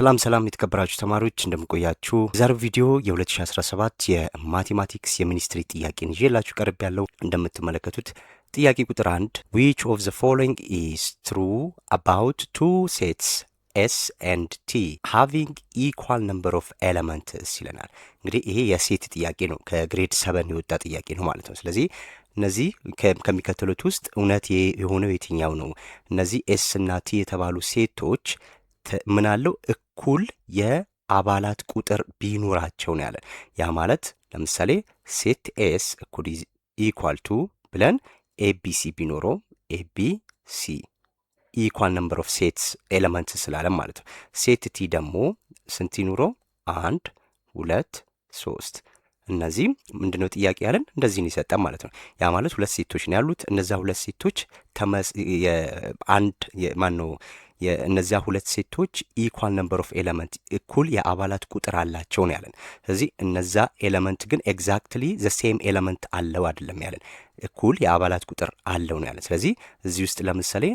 ሰላም የተከበራችሁ ተማሪዎች እንደምቆያችሁ። የዛሬው ቪዲዮ የ2017 የማቴማቲክስ የሚኒስትሪ ጥያቄን ይዤላችሁ ቀርብ ያለው እንደምትመለከቱት ጥያቄ ቁጥር 1 which of the following is true about two sets S and T having equal number of elements ይለናል። እንግዲህ ይሄ የሴት ጥያቄ ነው፣ ከግሬድ 7 የወጣ ጥያቄ ነው ማለት ነው። ስለዚህ እነዚህ ከሚከተሉት ውስጥ እውነት የሆነው የትኛው ነው? እነዚህ ኤስ እና ቲ የተባሉ ሴቶች ምን አለው እኩል የአባላት ቁጥር ቢኖራቸው ነው ያለን። ያ ማለት ለምሳሌ ሴት ኤስ እኩል ኢኳል ቱ ብለን ኤቢሲ ቢኖረው ኤቢሲ ኢኳል ነምበር ኦፍ ሴትስ ኤሌመንትስ ስላለን ማለት ነው። ሴት ቲ ደግሞ ስንት ይኑረው? 1 2 3 እነዚህ ምንድነው ጥያቄ ያለን እንደዚህን ይሰጣል ማለት ነው። ያ ማለት ሁለት ሴቶች ነው ያሉት። እነዛ ሁለት ሴቶች እነዚያ ሁለት ሴቶች ኢኳል ነምበር ኦፍ ኤሌመንት እኩል የአባላት ቁጥር አላቸው ነው ያለን። ስለዚህ እነዛ ኤሌመንት ግን ኤግዛክትሊ ዘ ሴም ኤሌመንት አለው አይደለም ያለን፣ እኩል የአባላት ቁጥር አለው ነው ያለን። ስለዚህ እዚህ ውስጥ ለምሳሌ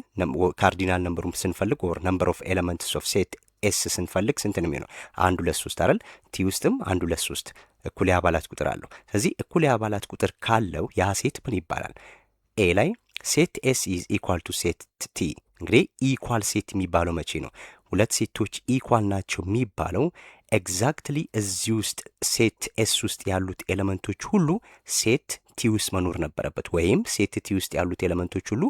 ካርዲናል ነምበሩን ስንፈልግ ኦር ነምበር ኦፍ ኤሌመንትስ ኦፍ ሴት ኤስ ስንፈልግ ስንት ነው የሚሆነው? 1 2 3 አይደል? ቲ ውስጥም 1 2 3 እኩል የአባላት ቁጥር አለው። ስለዚህ እኩል የአባላት ቁጥር ካለው ያ ሴት ምን ይባላል? ኤ ላይ ሴት ኤስ ኢዝ ኢኳል ቱ ሴት ቲ። እንግዲህ ኢኳል ሴት የሚባለው መቼ ነው? ሁለት ሴቶች ኢኳል ናቸው የሚባለው ኤግዛክትሊ እዚህ ውስጥ ሴት ኤስ ውስጥ ያሉት ኤሌመንቶች ሁሉ ሴት ቲ ውስጥ መኖር ነበረበት፣ ወይም ሴት ቲ ውስጥ ያሉት ኤሌመንቶች ሁሉ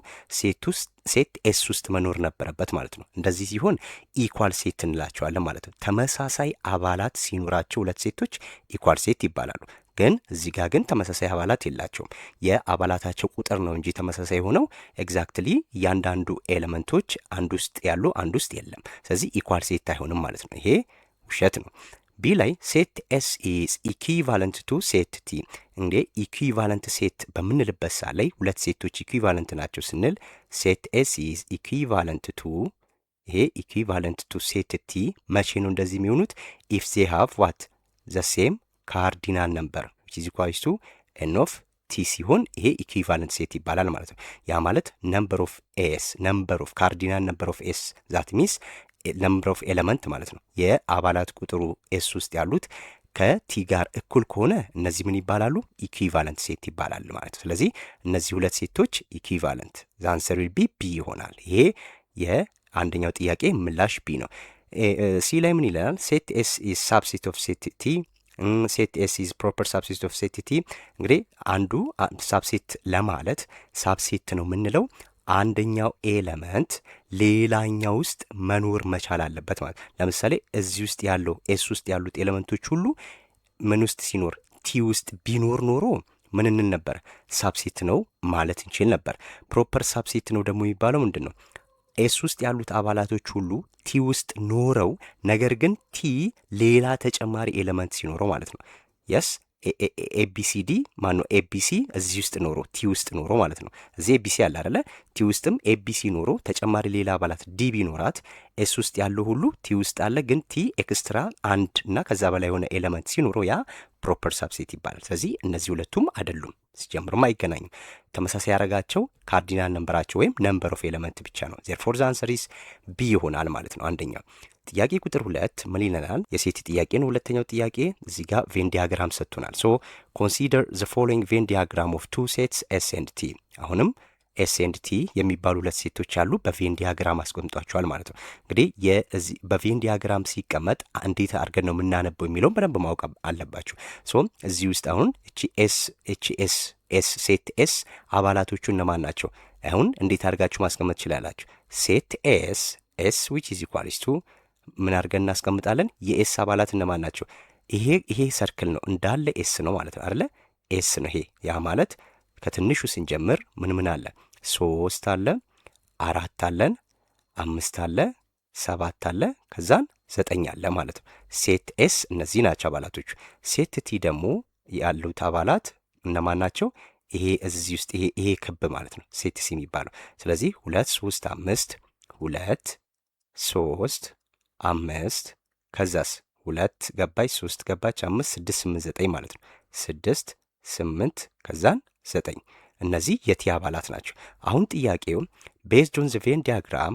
ሴት ኤስ ውስጥ መኖር ነበረበት ማለት ነው። እንደዚህ ሲሆን ኢኳል ሴት እንላቸዋለን ማለት ነው። ተመሳሳይ አባላት ሲኖራቸው ሁለት ሴቶች ኢኳል ሴት ይባላሉ። ግን እዚህ ጋር ግን ተመሳሳይ አባላት የላቸውም። የአባላታቸው ቁጥር ነው እንጂ ተመሳሳይ ሆነው ኤግዛክትሊ እያንዳንዱ ኤሌመንቶች አንድ ውስጥ ያሉ አንድ ውስጥ የለም። ስለዚህ ኢኳል ሴት አይሆንም ማለት ነው። ይሄ ውሸት ነው። ቢ ላይ ሴት ኤስ ኢዝ ኢኩቫለንት ቱ ሴት ቲ። እንግዲህ ኢኩቫለንት ሴት በምንልበት ሰዓት ላይ ሁለት ሴቶች ኢኩቫለንት ናቸው ስንል ሴት ኤስ ኢዝ ኢኩቫለንት ቱ፣ ይሄ ኢኩቫለንት ቱ ሴት ቲ መቼ ነው እንደዚህ የሚሆኑት? ኢፍ ዜ ሃቭ ዋት ዘ ሴም ካርዲናል ነምበር which is equals to n of t ሲሆን ይሄ ኢኩቫለንት ሴት ይባላል ማለት ነው። ያ ማለት ነምበር ኦፍ ኤስ ነምበር ኦፍ ካርዲናል ነምበር ኦፍ ኤስ ዛት ሚንስ ነምበር ኦፍ ኤሌመንት ማለት ነው። የአባላት ቁጥሩ ኤስ ውስጥ ያሉት ከቲ ጋር እኩል ከሆነ እነዚህ ምን ይባላሉ? ኢኩቫለንት ሴት ይባላል ማለት ነው። ስለዚህ እነዚህ ሁለት ሴቶች ኢኩቫለንት ዘ አንሰር ዊል ቢ ቢ ይሆናል። ይሄ የአንደኛው ጥያቄ ምላሽ ቢ ነው። ሲ ላይ ምን ይላል? ሴት ኤስ ኢዝ ሳብሴት ኦፍ ሴት ቲ ሴት ኤስ ኢዝ ፕሮፐር ሳብሴት ኦፍ ሴት ቲ። እንግዲህ አንዱ ሳብሴት ለማለት ሳብሴት ነው የምንለው አንደኛው ኤለመንት ሌላኛው ውስጥ መኖር መቻል አለበት ማለት። ለምሳሌ እዚህ ውስጥ ያለው ኤስ ውስጥ ያሉት ኤለመንቶች ሁሉ ምን ውስጥ ሲኖር ቲ ውስጥ ቢኖር ኖሮ ምን እንል ነበር? ሳብሴት ነው ማለት እንችል ነበር። ፕሮፐር ሳብሴት ነው ደግሞ የሚባለው ምንድን ነው? ኤስ ውስጥ ያሉት አባላቶች ሁሉ ቲ ውስጥ ኖረው ነገር ግን ቲ ሌላ ተጨማሪ ኤሌመንት ሲኖረው ማለት ነው። የስ ኤቢሲዲ ማነው? ኤቢሲ እዚህ ውስጥ ኖሮ ቲ ውስጥ ኖሮ ማለት ነው። እዚህ ኤቢሲ አለ አይደለ? ቲ ውስጥም ኤቢሲ ኖሮ ተጨማሪ ሌላ አባላት ዲ ቢኖራት ኤስ ውስጥ ያለው ሁሉ ቲ ውስጥ አለ፣ ግን ቲ ኤክስትራ አንድ እና ከዛ በላይ የሆነ ኤሌመንት ሲኖረው ያ ፕሮፐር ሳብሴት ይባላል። ስለዚህ እነዚህ ሁለቱም አይደሉም፣ ሲጀምርም አይገናኙም። ተመሳሳይ ያደረጋቸው ካርዲናል ነምበራቸው ወይም ነምበር ኦፍ ኤሌመንት ብቻ ነው። ዜርፎር ዘ አንሰር ኢዝ ቢ ይሆናል ማለት ነው። አንደኛው ጥያቄ ቁጥር 2 ምን ይለናል? የሴት ጥያቄ ነው። ሁለተኛው ጥያቄ እዚህ ጋር ቬን ዲያግራም ሰጥቶናል። ሶ ኮንሲደር ዘ ፎሎዊንግ ቬን ዲያግራም ኦፍ ቱ ሴትስ ኤስ ኤንድ ቲ። አሁንም ኤስ ኤንድ ቲ የሚባሉ ሁለት ሴቶች አሉ፣ በቬን ዲያግራም አስቀምጧቸዋል ማለት ነው። እንግዲህ በቬን ዲያግራም ሲቀመጥ እንዴት አድርገን ነው የምናነበው የሚለውን በደንብ ማወቅ አለባችሁ። ሶ እዚህ ውስጥ አሁን ኤስ ሴት ኤስ አባላቶቹ እነማን ናቸው? አሁን እንዴት አድርጋችሁ ማስቀመጥ ትችላላችሁ? ሴት ኤስ which is equals to ምን አድርገን እናስቀምጣለን? የኤስ አባላት እነማን ናቸው? ይሄ ሰርክል ነው እንዳለ ኤስ ነው ማለት ነው አይደለ? ኤስ ነው ይሄ። ያ ማለት ከትንሹ ስንጀምር ምን አለ? 3 አለ፣ 4 አለን፣ 5 አለ፣ 7 አለ፣ ከዛን 9 አለ ማለት ነው። ሴት ኤስ እነዚህ ናቸው አባላቶቹ። ሴት ቲ ደግሞ ያሉት አባላት እነማን ናቸው? ይሄ እዚህ ውስጥ ይሄ ክብ ማለት ነው ሴት ሲ የሚባለው። ስለዚህ 2 3 5 2 3 5 ከዛስ 2 ገባች 3 ገባች 5 6 8 9 ማለት ነው። 6 8 ከዛን 9 እነዚህ የቲ አባላት ናቸው። አሁን ጥያቄው ቤዝድ ኦን ዘ ቬን ዲያግራም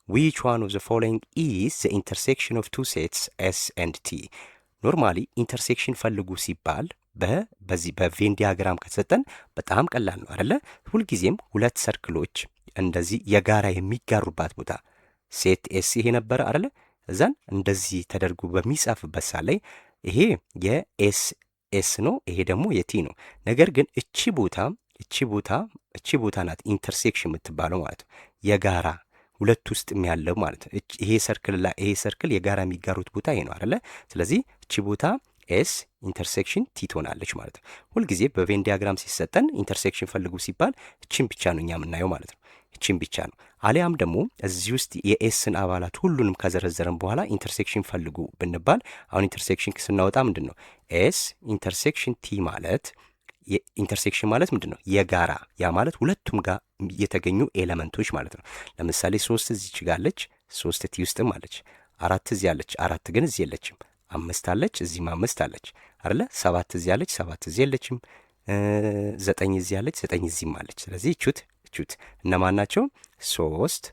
which one of the following is the intersection of two sets s and t? ኖርማሊ ኢንተርሴክሽን ፈልጉ ሲባል በዚህ በቬን ዲያግራም ከተሰጠን በጣም ቀላል ነው አይደለ? ሁልጊዜም ሁለት ሰርክሎች እንደዚህ የጋራ የሚጋሩባት ቦታ ሴት ኤስ ይሄ ነበረ አይደለ? እዛን እንደዚህ ተደርጎ በሚጻፍበት ሳ ላይ ይሄ የኤስ ኤስ ነው፣ ይሄ ደግሞ የቲ ነው። ነገር ግን እቺ ቦታ ናት ኢንተርሴክሽን የምትባለው ማለት ነው። የጋራ ሁለት ውስጥ ያለው ማለት ነው። ይሄ ሰርክል የጋራ የሚጋሩት ቦታ ይሄ ነው አይደለ? ስለዚህ እቺ ቦታ ኤስ ኢንተርሴክሽን ቲ ትሆናለች ማለት ነው። ሁልጊዜ በቬን ዲያግራም ሲሰጠን ኢንተርሴክሽን ፈልጉ ሲባል እቺን ብቻ ነው እኛ የምናየው ማለት ነው። እቺን ብቻ ነው። አሊያም ደግሞ እዚህ ውስጥ የኤስን አባላት ሁሉንም ከዘረዘረን በኋላ ኢንተርሴክሽን ፈልጉ ብንባል አሁን ኢንተርሴክሽን ስናወጣ ምንድን ነው ኤስ ኢንተርሴክሽን ቲ ማለት ኢንተርሴክሽን ማለት ምንድን ነው? የጋራ ያ ማለት ሁለቱም ጋር የተገኙ ኤለመንቶች ማለት ነው። ለምሳሌ 3 እዚች ጋር አለች፣ 3 ቲ ውስጥም አለች። 4 እዚህ አለች፣ 4 ግን እዚህ የለችም። 5 አለች፣ እዚህም 5 አለች አይደለ? 7 እዚህ አለች፣ 7 እዚህ የለችም። 9 እዚህ አለች፣ 9 እዚህም አለች። ስለዚህ እቹት እነማን ናቸው? 3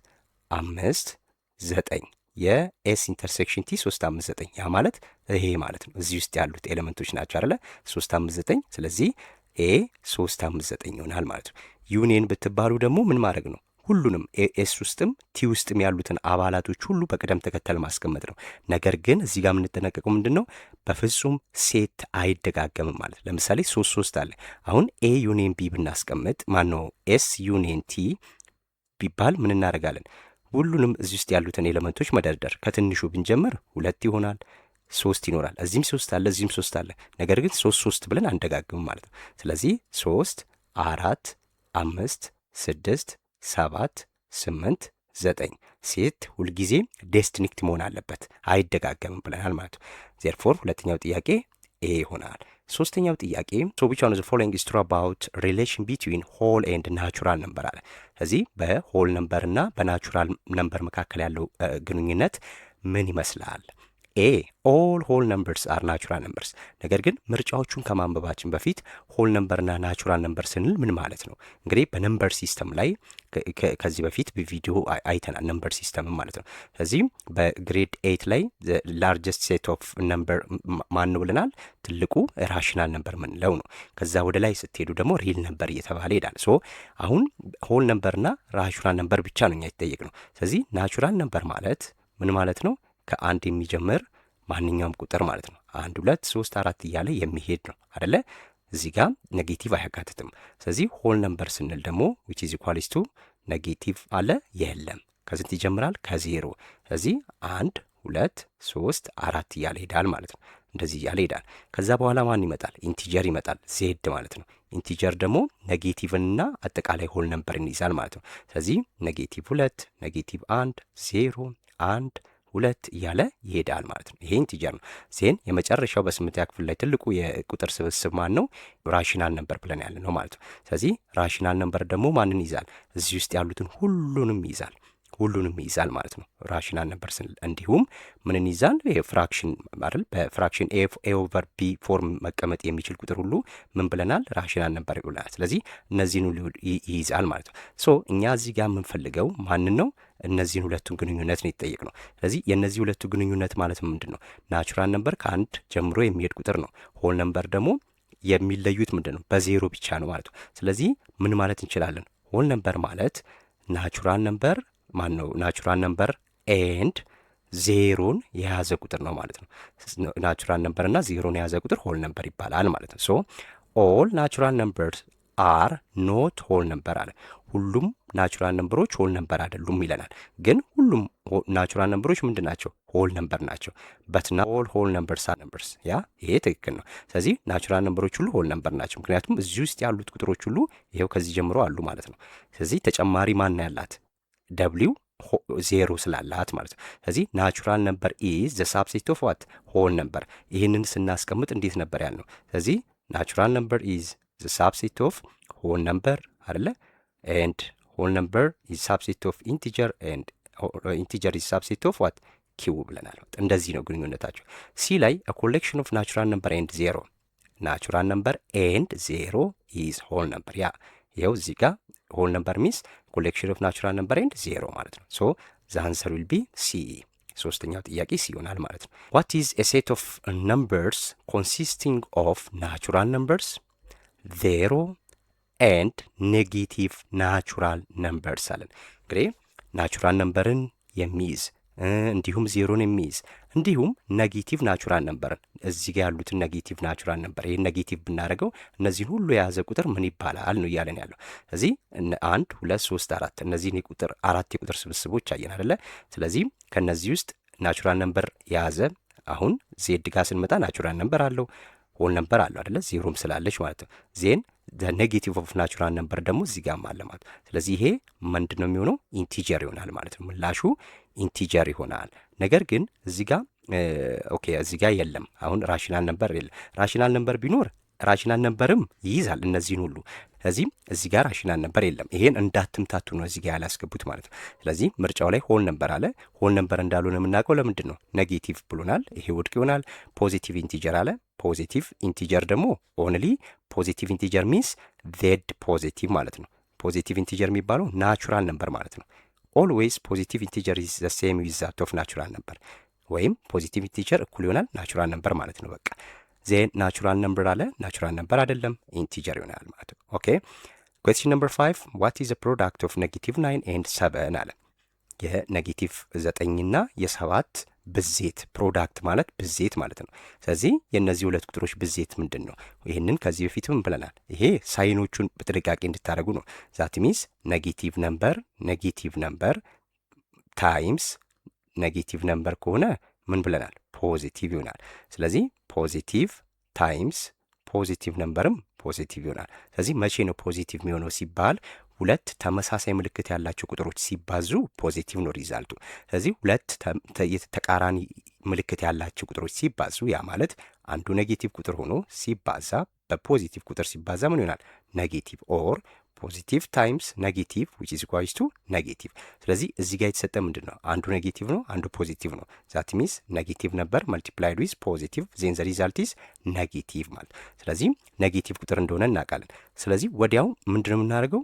5 9 የኤስ ኢንተርሴክሽን ቲ 3 5 9 ያ ማለት ይሄ ማለት ነው። እዚህ ውስጥ ያሉት ኤሌመንቶች ናቸው አይደለ? 3 5 9 ስለዚህ ኤ 3 5 9 ይሆናል ማለት ነው። ዩኒየን ብትባሉ ደግሞ ምን ማድረግ ነው? ሁሉንም ኤስ ውስጥም ቲ ውስጥም ያሉትን አባላቶች ሁሉ በቅደም ተከተል ማስቀመጥ ነው። ነገር ግን እዚህ ጋር የምንጠነቀቀው ምንድን ነው? በፍጹም ሴት አይደጋገምም ማለት። ለምሳሌ 3 3 አለ። አሁን ኤ ዩኒየን ቢ ብናስቀምጥ ማን ነው ኤስ ዩኒየን ቲ ቢባል ምን እናደርጋለን? ሁሉንም እዚህ ውስጥ ያሉትን ኤሌመንቶች መደርደር። ከትንሹ ብንጀምር 2 ይሆናል፣ 3 ይኖራል። እዚህም 3 አለ፣ እዚህም 3 አለ። ነገር ግን 3 3 ብለን አንደጋግምም ማለት ነው። ስለዚህ 3 4 5 6 7 8 9 ሴት ሁልጊዜ ዴስቲኒክት መሆን አለበት፣ አይደጋገምም ብለናል ማለት ነው። ዜርፎር ሁለተኛው ጥያቄ ኤ ይሆናል። ሶስተኛው ጥያቄ ሶ ዊች ዋን ኦፍ ዘ ፎሎዊንግ ኢዝ ትሩ አባውት ሪሌሽን ቢትዊን ሆል ኤንድ ናቹራል ነምበር አለ። ስለዚህ በሆል ነምበር እና በናቹራል ነምበር መካከል ያለው ግንኙነት ምን ይመስላል? ኤ ኦል ሆል ነምበርስ አር ናቹራል ነምበርስ። ነገር ግን ምርጫዎቹን ከማንበባችን በፊት ሆል ነምበርና ናቹራል ነምበር ስንል ምን ማለት ነው? እንግዲህ በነምበር ሲስተም ላይ ከዚህ በፊት በቪዲዮ አይተናል፣ ነምበር ሲስተም ማለት ነው። ስለዚህ በግሬድ 8 ላይ ላርጀስት ሴት ኦፍ ነምበር ማን ነው ብለናል? ትልቁ ራሽናል ነምበር ምንለው ነው። ከዛ ወደ ላይ ስትሄዱ ደግሞ ሪል ነምበር እየተባለ ይሄዳል። ሶ አሁን ሆል ነምበርና ራሽናል ነምበር ብቻ ነው እኛ የተጠየቅ ነው። ስለዚህ ናቹራል ነምበር ማለት ምን ማለት ነው? ከአንድ የሚጀምር ማንኛውም ቁጥር ማለት ነው። 1 2 3 4 እያለ የሚሄድ ነው አደለ? እዚህ ጋር ኔጌቲቭ አያካትትም። ስለዚህ ሆል ነምበር ስንል ደግሞ ዊች ኢዝ ኢኳልስ ቱ ኔጌቲቭ አለ የለም። ከስንት ይጀምራል? ከዜሮ። ስለዚህ 1 2 3 4 እያለ ይሄዳል ማለት ነው። እንደዚህ እያለ ይሄዳል። ከዛ በኋላ ማን ይመጣል? ኢንቲጀር ይመጣል፣ ዜድ ማለት ነው። ኢንቲጀር ደግሞ ኔጌቲቭንና አጠቃላይ ሆል ነምበርን ይይዛል ማለት ነው። ስለዚህ ኔጌቲቭ 2 ኔጌቲቭ 1 0 1 2 እያለ ይሄዳል ማለት ነው። ይሄ ኢንቲጀር ነው። ዜን የመጨረሻው በስምንተኛ ክፍል ላይ ትልቁ የቁጥር ስብስብ ማን ነው? ራሽናል ነምበር ብለን ያለ ነው ማለት ነው። ስለዚህ ራሽናል ነምበር ደግሞ ማንን ይዛል? እዚህ ውስጥ ያሉትን ሁሉንም ይይዛል ማለት ነው። ራሽናል ነምበር ስንል እንዲሁም ምንን ይዛል? ፍራክሽን አይደል? በፍራክሽን ኤ ኦቨር ቢ ፎርም መቀመጥ የሚችል ቁጥር ሁሉ ምን ብለናል? ራሽናል ነምበር ይብለናል። ስለዚህ እነዚህን ሁሉ ይይዛል ማለት ነው። ሶ እኛ እዚህ ጋር የምንፈልገው ማንን ነው? እነዚህን ሁለቱን ግንኙነት ነው የተጠየቅ ነው። ስለዚህ የእነዚህ ሁለቱ ግንኙነት ማለት ምንድን ነው? ናቹራል ነምበር ከአንድ ጀምሮ የሚሄድ ቁጥር ነው። ሆል ነምበር ደግሞ የሚለዩት ምንድን ነው? በዜሮ ብቻ ነው ማለት ነው። ስለዚህ ምን ማለት እንችላለን? ሆል ነምበር ማለት ናቹራል ነምበር ማን ነው? ናቹራል ነምበር ኤንድ ዜሮን የያዘ ቁጥር ነው ማለት ነው። ናቹራል ነምበር እና ዜሮን የያዘ ቁጥር ሆል ነምበር ይባላል ማለት ነው። ሶ ኦል ናቹራል ነምበርስ አር ኖት ሆል ነምበር አለ። ሁሉም ናቹራል ነምበሮች ሆል ነምበር አይደሉም ይለናል። ግን ሁሉም ናቹራል ነምበሮች ምንድን ናቸው? ሆል ነምበር ናቸው። በትና ኦል ሆል ነምበርስ አር ነምበርስ። ያ ይሄ ትክክል ነው። ስለዚህ ናቹራል ነምበሮች ሁሉ ሆል ነምበር ናቸው። ምክንያቱም እዚህ ውስጥ ያሉት ቁጥሮች ሁሉ ይኸው ከዚህ ጀምሮ አሉ ማለት ነው። ስለዚህ ተጨማሪ ማን ያላት? ደብሊው ዜሮ ስላላት ማለት ነው። ስለዚህ ናቹራል ነምበር ኢዝ ዘ ሳብሴት ኦፍ ዋት? ሆል ነምበር። ይህንን ስናስቀምጥ እንዴት ነበር ያልነው? ስለዚህ ናቹራል ነምበር ኢዝ ዘ ሳብሴት ኦፍ ሆል ነምበር አይደለ? ኤንድ ሆል ነምበር ኢዝ ሳብሴት ኦፍ ኢንቲጀር ኤንድ ኢንቲጀር ኢዝ ሳብሴት ኦፍ ዋት? ኪው ብለናል። እንደዚህ ነው ግንኙነታቸው። ሲ ላይ ኮሌክሽን ኦፍ ናቹራል ነምበር ኤንድ ዜሮ። ናቹራል ነምበር ኤንድ ዜሮ ኢዝ ሆል ነምበር። ያ ይኸው እዚህ ጋር ሆል ነምበር ሚንስ ኮሌክሽን ኦፍ ናቹራል ነምበር ኤንድ ዜሮ ማለት ነው። ሶ ዘ አንሰር ዊል ቢ ሲ። ሶስተኛው ጥያቄ ሲ ይሆናል ማለት ነው። ዋት ኢዝ ኤ ሴት ኦፍ ነምበርስ ኮንሲስቲንግ ኦፍ ናቹራል ነምበርስ ዜሮ ኤንድ ኔጌቲቭ ናቹራል ነምበርስ አለን። እንግዲህ ናቹራል ነምበርን የሚይዝ እንዲሁም ዜሮን የሚይዝ እንዲሁም ኔጌቲቭ ናቹራል ነምበርን እዚህ ጋር ያሉትን ኔጌቲቭ ናቹራል ነምበር ይህን ኔጌቲቭ ብናደርገው እነዚህን ሁሉ የያዘ ቁጥር ምን ይባላል ነው እያለን ያለው። ስለዚህ 1 2 3 4 እነዚህን የቁጥር አራት የቁጥር ስብስቦች አየን አይደለ? ስለዚህ ከነዚህ ውስጥ ናቹራል ነምበር የያዘ አሁን ዜድ ጋር ስንመጣ ናቹራል ነምበር አለው፣ ሆል ነምበር አለው አይደለ? ዜሮም ስላለች ማለት ነው። ዜን ኔጌቲቭ ኦፍ ናቹራል ነምበር ደግሞ እዚህ ጋር አለ ማለት ነው። ስለዚህ ይሄ ምንድን ነው የሚሆነው? ኢንቲጀር ይሆናል ማለት ነው። ምላሹ ኢንቲጀር ይሆናል። ነገር ግን እዚህ ጋር ኦኬ እዚህ ጋር የለም። አሁን ራሽናል ነምበር የለም። ራሽናል ነምበር ቢኖር ራሽናል ነምበርም ይይዛል እነዚህን ሁሉ። ስለዚህ እዚህ ጋር ራሽናል ነምበር የለም። ይሄን እንዳትምታቱ ነው እዚህ ጋር ያላስገቡት ማለት ነው። ስለዚህ ምርጫው ላይ ሆል ነምበር አለ። ሆል ነምበር እንዳልሆነ የምናውቀው ለምንድን ነው? ኔጌቲቭ ብሎናል። ይሄ ውድቅ ይሆናል። ፖዚቲቭ ኢንቲጀር አለ። ፖዚቲቭ ኢንቲጀር ደግሞ ኦንሊ ፖዚቲቭ ኢንቲጀር ሚንስ ዜድ ፖዚቲቭ ማለት ነው። ፖዚቲቭ ኢንቲጀር የሚባለው ናቹራል ነምበር ማለት ነው። ኦልዌይስ ፖዚቲቭ ኢንቲጀር ኢዝ ዘ ሴም ዊዝ ዛት ኦፍ ናቹራል ነምበር፣ ወይም ፖዚቲቭ ኢንቲጀር እኩል ይሆናል ናቹራል ነምበር ማለት ነው። በቃ ዜን ናቹራል ነምበር አለ፣ ናቹራል ነምበር አይደለም፣ ኢንቲጀር ይሆናል ማለት ነው። ኦኬ ኩዌስችን ነምበር 5 ዋት ኢዝ ዘ ፕሮዳክት ኦፍ ኔጌቲቭ 9 ኤንድ 7 አለ። የኔጌቲቭ 9ና የ7 ብዜት ፕሮዳክት ማለት ብዜት ማለት ነው። ስለዚህ የእነዚህ ሁለት ቁጥሮች ብዜት ምንድን ነው? ይህንን ከዚህ በፊትም ብለናል። ይሄ ሳይኖቹን በጥንቃቄ እንድታደርጉ ነው። ዛት ሚንስ ኔጌቲቭ ነምበር ታይምስ ኔጌቲቭ ነምበር ከሆነ ምን ብለናል? ፖዚቲቭ ይሆናል። ስለዚህ ፖዚቲቭ ታይምስ ፖዚቲቭ ነምበርም ፖዚቲቭ ይሆናል። ስለዚህ መቼ ነው ፖዚቲቭ የሚሆነው ሲባል ሁለት ተመሳሳይ ምልክት ያላቸው ቁጥሮች ሲባዙ ፖዚቲቭ ነው ሪዛልቱ። ስለዚህ ሁለት ተቃራኒ ምልክት ያላቸው ቁጥሮች ሲባዙ ያ ማለት አንዱ ኔጌቲቭ ቁጥር ሆኖ ሲባዛ በፖዚቲቭ ቁጥር ሲባዛ ምን ይሆናል? ኔጌቲቭ ኦር ፖዚቲቭ ታይምስ ኔጌቲቭ ዊች ኢዝ ኢኳልስ ቱ ኔጌቲቭ። ስለዚህ እዚህ ጋር የተሰጠ ምንድን ነው? አንዱ ኔጌቲቭ ነው፣ አንዱ ፖዚቲቭ ነው። ዛት ሚንስ ኔጌቲቭ ነበር መልቲፕላይድ ዊዝ ፖዚቲቭ ዜን ዘ ሪዛልት ኢዝ ኔጌቲቭ ማለት። ስለዚህ ኔጌቲቭ ቁጥር እንደሆነ እናውቃለን። ስለዚህ ወዲያው ምንድን ነው የምናደርገው?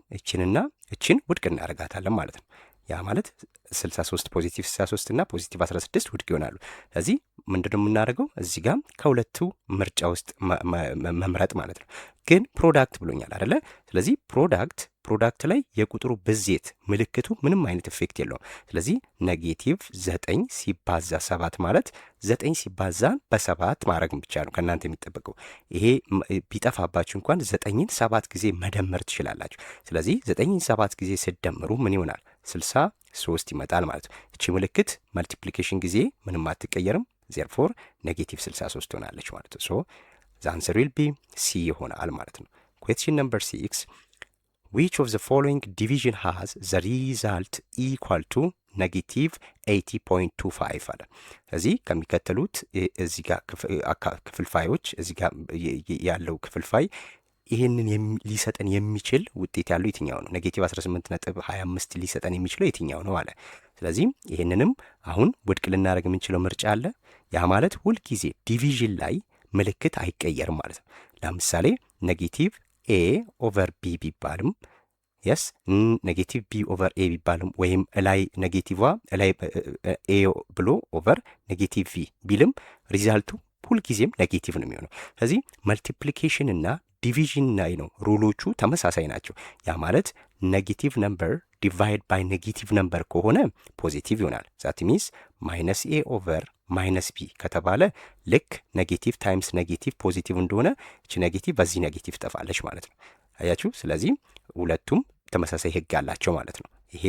እችን ውድቅ እናደርጋታለን ማለት ነው። ያ ማለት 63 ፖዚቲቭ 63 እና ፖዚቲቭ 16 ውድቅ ይሆናሉ። ስለዚህ ምንድነው የምናደርገው? እዚህ ጋር ከሁለቱ ምርጫ ውስጥ መምረጥ ማለት ነው። ግን ፕሮዳክት ብሎኛል አይደለ? ስለዚህ ፕሮዳክት ላይ የቁጥሩ ብዜት ምልክቱ ምንም አይነት ኢፌክት የለውም። ስለዚህ ኔጌቲቭ 9 ሲባዛ 7 ማለት 9 ሲባዛ በ7 ማድረግ ብቻ ነው ከእናንተ የሚጠበቀው። ይሄ ቢጠፋባችሁ እንኳን 9ን 7 ጊዜ መደመር ትችላላችሁ። ስለዚህ 9ን 7 ጊዜ ስደምሩ ምን ይሆናል? 63 ይመጣል ማለት ነው። እቺ ምልክት መልቲፕሊኬሽን ጊዜ ምንም አትቀየርም። ዜርፎር ኔጌቲቭ 63 ትሆናለች ማለት ነው። ሶ ዘ አንሰር ዊል ቢ ሲ ይሆናል ማለት ነው። ኩዌስችን ነምበር 6 which of the following division has the result equal to ኔጌቲቭ 80.25 አለ። ስለዚህ ከሚከተሉት እዚህ ጋር ክፍልፋዮች እዚህ ጋር ያለው ክፍልፋይ ይህንን ሊሰጠን የሚችል ውጤት ያለው የትኛው ነው? ኔጌቲቭ 18.25 ሊሰጠን የሚችለው የትኛው ነው አለ። ስለዚህ ይህንንም አሁን ውድቅ ልናደርግ የምንችለው ምርጫ አለ። ያ ማለት ሁልጊዜ ዲቪዥን ላይ ምልክት አይቀየርም ማለት ነው። ለምሳሌ ኔጌቲቭ ኤ ኦቨር ቢ ቢባልም የስ ኔጌቲቭ ቢ ኦቨር ኤ ቢባልም ወይም እላይ ኔጌቲቭ እላይ ኤ ብሎ ኦቨር ኔጌቲቭ ቪ ቢልም ሪዛልቱ ሁልጊዜም ኔጌቲቭ ነው የሚሆነው። ስለዚህ መልቲፕሊኬሽን እና ዲቪዥን ላይ ነው ሩሎቹ ተመሳሳይ ናቸው። ያ ማለት ኔጌቲቭ ነምበር ዲቫይድ ባይ ኔጌቲቭ ነምበር ከሆነ ፖዚቲቭ ይሆናል። ዛት ሚንስ ማይነስ ኤ ኦቨር ማይነስ ቢ ከተባለ ልክ ኔጌቲቭ ታይምስ ኔጌቲቭ ፖዚቲቭ እንደሆነ እቺ ኔጌቲቭ በዚህ ኔጌቲቭ ጠፋለች ማለት ነው። አያችሁ? ስለዚህ ሁለቱም ተመሳሳይ ህግ አላቸው ማለት ነው። ይሄ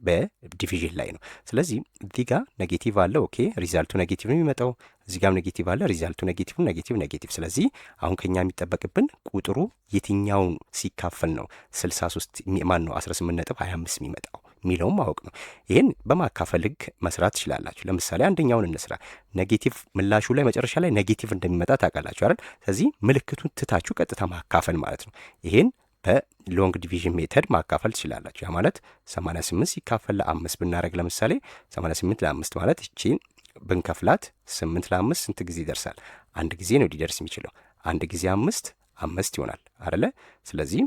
በዲቪዥን ላይ ነው። ስለዚህ እዚህ ጋር ኔጌቲቭ አለ። ኦኬ ሪዛልቱ ኔጌቲቭ ነው የሚመጣው። እዚህ ጋር ኔጌቲቭ አለ። ሪዛልቱ ኔጌቲቭ ኔጌቲቭ። ስለዚህ አሁን ከኛ የሚጠበቅብን ቁጥሩ የትኛውን ሲካፈል ነው 63 ማን ነው 18.25 የሚመጣው የሚለውም ማወቅ ነው። ይህን በማካፈል ህግ መስራት ትችላላችሁ። ለምሳሌ አንደኛውን እንስራ። ኔጌቲቭ ምላሹ ላይ መጨረሻ ላይ ኔጌቲቭ እንደሚመጣ ታውቃላችሁ አይደል? ስለዚህ ምልክቱን ትታችሁ ቀጥታ ማካፈል ማለት ነው። ይሄን በሎንግ ዲቪዥን ሜተድ ማካፈል ትችላላችሁ። ያ ማለት 88 ሲካፈል ለ5 ብናደረግ ለምሳሌ 88 ለ5 ማለት እቺን ብንከፍላት 8 ለ5 ስንት ጊዜ ይደርሳል? አንድ ጊዜ ነው ሊደርስ የሚችለው። አንድ ጊዜ 5 ይሆናል አይደለ? ስለዚህ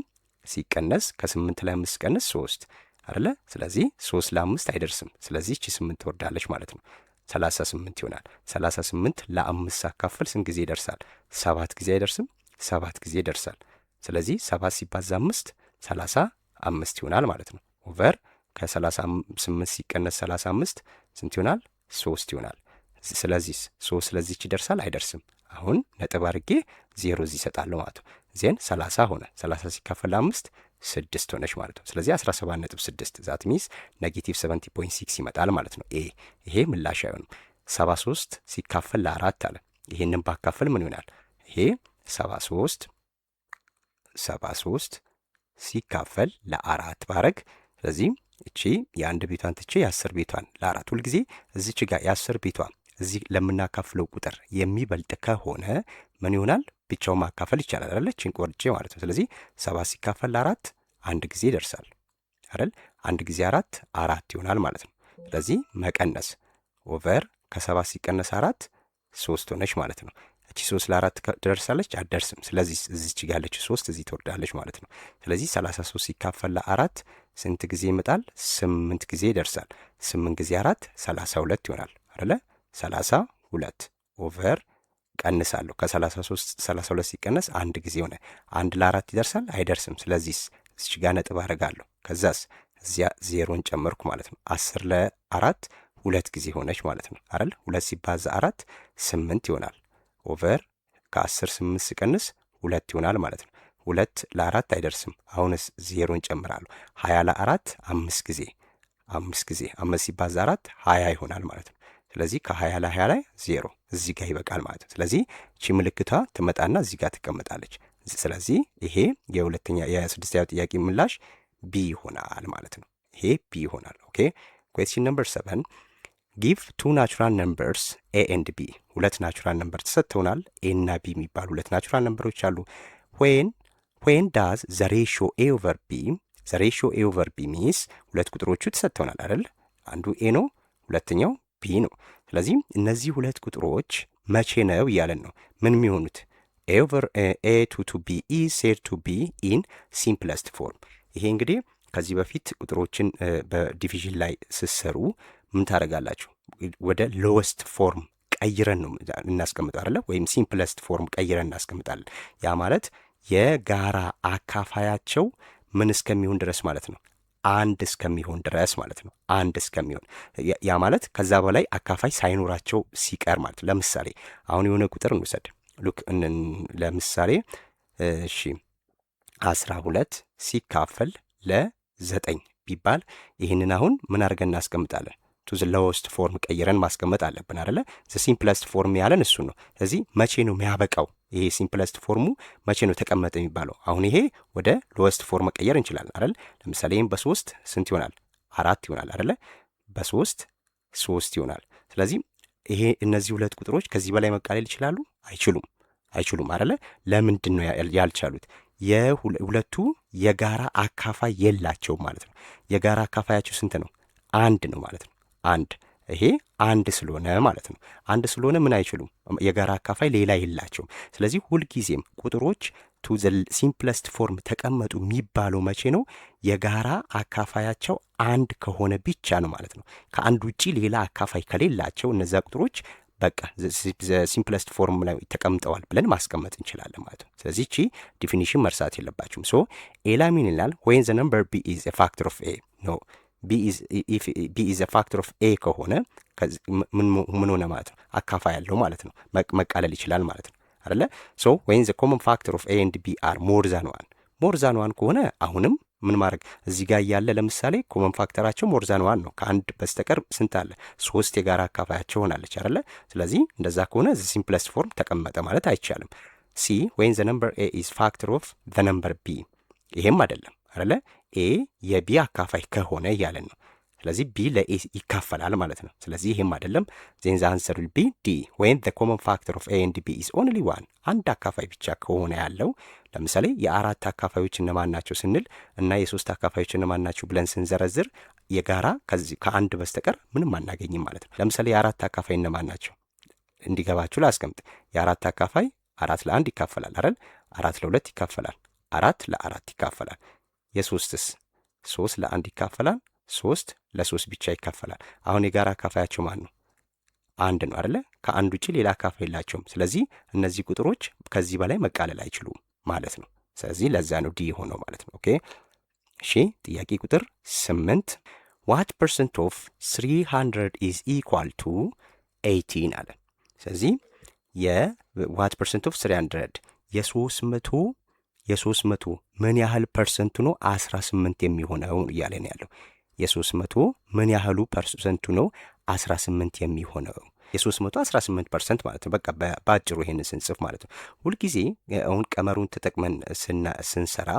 ሲቀነስ ከ8 ላይ 5 ቀንስ 3 አይደለ? ስለዚህ 3 ለ5 አይደርስም። ስለዚህ እቺ 8 ትወርዳለች ማለት ነው። 38 ይሆናል። 38 ለ5 ሳካፍል ስንት ጊዜ ይደርሳል? 7 ጊዜ አይደርስም? 7 ጊዜ ይደርሳል። ስለዚህ 7 ሲባዛ 5 35 ይሆናል ማለት ነው። ኦቨር ከ38 ሲቀነስ 35 ስንት ይሆናል? 3 ይሆናል። ስለዚህ 3 ለዚች ይደርሳል? አይደርስም። አሁን ነጥብ አድርጌ 0 እዚህ ይሰጣለሁ ማለት ነው። ዜን 30 ሆነ። 30 ሲካፈል 5 6 ሆነች ማለት ነው። ስለዚህ 17.6 ዛት ሚንስ ኔጌቲቭ 70.6 ይመጣል ማለት ነው። ይሄ ምላሽ አይሆንም። 73 ሲካፈል ለ4 አለ። ይሄንን ባካፈል ምን ይሆናል? ይሄ 73 ሲካፈል ለ4 ባረግ። ስለዚህ እቺ የአንድ ቤቷን ትቼ የ10 ቤቷን ለ4 ሁልጊዜ እዚች ጋር የ10 ቤቷ እዚህ ለምናካፍለው ቁጥር የሚበልጥ ከሆነ ምን ይሆናል? ብቻውን ማካፈል ይቻላል አይደል? እቺን ቆርጬ ማለት ነው። ስለዚህ 7 ሲካፈል ለ4 አንድ ጊዜ ይደርሳል አይደል? አንድ ጊዜ 4 ይሆናል ማለት ነው። ስለዚህ መቀነስ ኦቨር ከ7 ሲቀነስ 4 3 ሆነች ማለት ነው። እቺ 3 ለ4 ትደርሳለች? አትደርስም። ስለዚህ እዚች ጋር ያለች 3 እዚህ ትወርዳለች ማለት ነው። ስለዚህ 33 ሲካፈል ለ4 ስንት ጊዜ ይመጣል? 8 ጊዜ ይደርሳል። 8 ጊዜ 4 32 ይሆናል አይደለ? 32 ኦቨር ቀንሳለሁ። ከ33 32 ሲቀነስ አንድ ጊዜ ሆነ። 1 ለ4 ይደርሳል? አይደርስም። ስለዚህ እዚች ጋር ነጥብ አደርጋለሁ። ከዛስ እዚያ ዜሮን ጨመርኩ ማለት ነው። 10 ለ4 2 ጊዜ ሆነች ማለት ነው አይደል? 2 ሲባዛ 4 8 ይሆናል። ኦቨር ከ10 8 ሲቀንስ 2 ይሆናል ማለት ነው። 2 ለ4 አይደርስም። አሁንስ ዜሮን ጨምራለሁ። 20 ለ4 5 ጊዜ 5 ሲባዛ 4 20 ይሆናል ማለት ነው። ስለዚህ ከ20 ለ20 ላይ 0 እዚህ ጋር ይበቃል ማለት ነው። ስለዚህ እቺ ምልክቷ ትመጣና እዚህ ጋር ትቀመጣለች። ስለዚህ ይሄ የስድስተኛው ጥያቄ ምላሽ ቢ ይሆናል ማለት ነው። ይሄ ቢ ይሆናል። ኦኬ ኩዌስችን ነምበር 7 ጊቭ ቱ ናቹራል ነምበርስ ኤ ኤንድ ቢ። ሁለት ናቹራል ነምበር ተሰጥተውናል። ኤ እና ቢ የሚባሉ ሁለት ናቹራል ነምበሮች አሉ። ዌን ዳዝ ዘ ሬሽዮ ኤ ኦቨር ቢ ዘ ሬሽዮ ኤ ኦቨር ቢ ሚንስ ሁለት ቁጥሮቹ ተሰጥተውናል አይደል? አንዱ ኤ ነው፣ ሁለተኛው ቢ ነው። ስለዚህ እነዚህ ሁለት ቁጥሮች መቼ ነው እያለን ነው ምን የሚሆኑት? ኤ ኦቨር ኤ ቱ ቢ ኢዝ ሴድ ቱ ቢ ኢን ሲምፕለስት ፎርም። ይሄ እንግዲህ ከዚህ በፊት ቁጥሮችን በዲቪዥን ላይ ስሰሩ ምን ታደርጋላችሁ? ወደ ሎወስት ፎርም ቀይረን ነው እናስቀምጠው አይደለ? ወይም ሲምፕለስት ፎርም ቀይረን እናስቀምጣለን። ያ ማለት የጋራ አካፋያቸው ምን እስከሚሆን ድረስ ማለት ነው? አንድ እስከሚሆን ድረስ ማለት ነው። አንድ እስከሚሆን ያ ማለት ከዛ በላይ አካፋይ ሳይኖራቸው ሲቀር ማለት ነው። ለምሳሌ አሁን የሆነ ቁጥር እንውሰድ። ሉክ ለምሳሌ እሺ 12 ሲካፈል ለ9 ቢባል ይህንን አሁን ምን አድርገን እናስቀምጣለን? ቱ ዘ ሎወስት ፎርም ቀይረን ማስቀመጥ አለብን አይደለ? ዘ ሲምፕለስት ፎርም ያለን እሱ ነው። ስለዚህ መቼ ነው የሚያበቃው? ይሄ ሲምፕለስት ፎርሙ መቼ ነው ተቀመጠ የሚባለው? አሁን ይሄ ወደ ሎወስት ፎርም መቀየር እንችላለን አይደል? ለምሳሌ ይህም በ3 ስንት ይሆናል? 4 ይሆናል አይደለ? በ3 3 ይሆናል። ስለዚህ ይሄ እነዚህ ሁለት ቁጥሮች ከዚህ በላይ መቃለል ይችላሉ? አይችሉም አይደለ? ለምንድን ነው ያልቻሉት? የሁለቱ የጋራ አካፋይ የላቸውም ማለት ነው። የጋራ አካፋያቸው ስንት ነው? አንድ ነው ማለት ነው። አንድ ይሄ አንድ ስለሆነ ማለት ነው። አንድ ስለሆነ ምን አይችሉም? የጋራ አካፋይ ሌላ የላቸውም። ስለዚህ ሁልጊዜም ቁጥሮች ቱ ዘ ሲምፕለስት ፎርም ተቀመጡ የሚባለው መቼ ነው? የጋራ አካፋያቸው አንድ ከሆነ ብቻ ነው ማለት ነው። ከአንድ ውጪ ሌላ አካፋይ ከሌላቸው እነዛ ቁጥሮች በቃ ሲምፕለስት ፎርም ላይ ተቀምጠዋል ብለን ማስቀመጥ እንችላለን ማለት ነው። ስለዚህ እቺ ዲፊኒሽን መርሳት የለባችሁም። ሶ ኤ ላይ ምን ይላል? ዌን ዘ ነምበር ቢ ኢዝ ኤ ፋክተር ኦፍ ኤ ኖ ቢ ኢዝ ኤ ፋክተር ኦፍ ኤ ከሆነ ምን ሆነ ማለት ነው? አካፋይ ያለው ማለት ነው። መቃለል ይችላል ማለት ነው አይደለ? ሶ ዌን ዘ ኮመን ፋክተር ኦፍ ኤ ኤንድ ቢ አር ሞር ዛን ዋን ከሆነ አሁንም ምን ማድረግ እዚህ ጋር እያለ ለምሳሌ ኮመን ፋክተራቸው ሞር ዛን ዋን ነው። ከአንድ በስተቀር ስንት አለ? 3 የጋራ አካፋያቸው ሆናለች አይደለ? ስለዚህ እንደዛ ከሆነ ዘ ሲምፕለስት ፎርም ተቀመጠ ማለት አይቻልም። ሲ ዌን ዘ ነምበር ኤ ኢዝ ፋክተር ኦፍ ዘ ነምበር ቢ ይሄም አይደለም አይደለ? ኤ የቢ አካፋይ ከሆነ እያለን ነው። ስለዚህ ቢ ለኤ ይካፈላል ማለት ነው። ስለዚህ ይሄም አይደለም። ዜን ዘ አንሰር ዊል ቢ ዲ ዌን ዘ ኮመን ፋክተር ኦፍ ኤ ኤንድ ቢ ኢዝ ኦንሊ ዋን አንድ አካፋይ ብቻ ከሆነ ያለው። ለምሳሌ የአራት አካፋዮች እነማን ናቸው ስንል እና የሶስት አካፋዮች እነማን ናቸው ብለን ስንዘረዝር የጋራ ከአንድ በስተቀር ምንም አናገኝም ማለት ነው። ለምሳሌ የአራት አካፋይ እነማን ናቸው እንዲገባችሁ ላስቀምጥ። የአራት አካፋይ 4 ለ1 ይካፈላል አይደል? 4 ለ2 ይካፈላል። 4 ለ4 ይካፈላል። የሶስትስ 3 ለ1 ይካፈላል፣ 3 ለ3 ብቻ ይካፈላል። አሁን የጋራ አካፋያቸው ማን ነው? አንድ ነው አይደለ? ከአንድ ውጪ ሌላ አካፋይ የላቸውም። ስለዚህ እነዚህ ቁጥሮች ከዚህ በላይ መቃለል አይችሉም ማለት ነው። ስለዚህ ለዛ ነው ዲ የሆነው ማለት ነው። ኦኬ እሺ፣ ጥያቄ ቁጥር 8 ዋት ፐርሰንት ኦፍ 300 ኢዝ ኢኳል ቱ 18 አለ። ስለዚህ የዋት ፐርሰንት ኦፍ 300 የ300 ምን ያህል ፐርሰንቱ ነው 18 የሚሆነው እያለ ነው ያለው። የ300 ምን ያህሉ ፐርሰንቱ ነው 18 የሚሆነው? የ300 18% ማለት ነው። በቃ በአጭሩ ይሄንን ስንጽፍ ማለት ነው። ሁልጊዜ አሁን ቀመሩን ተጠቅመን ስንሰራ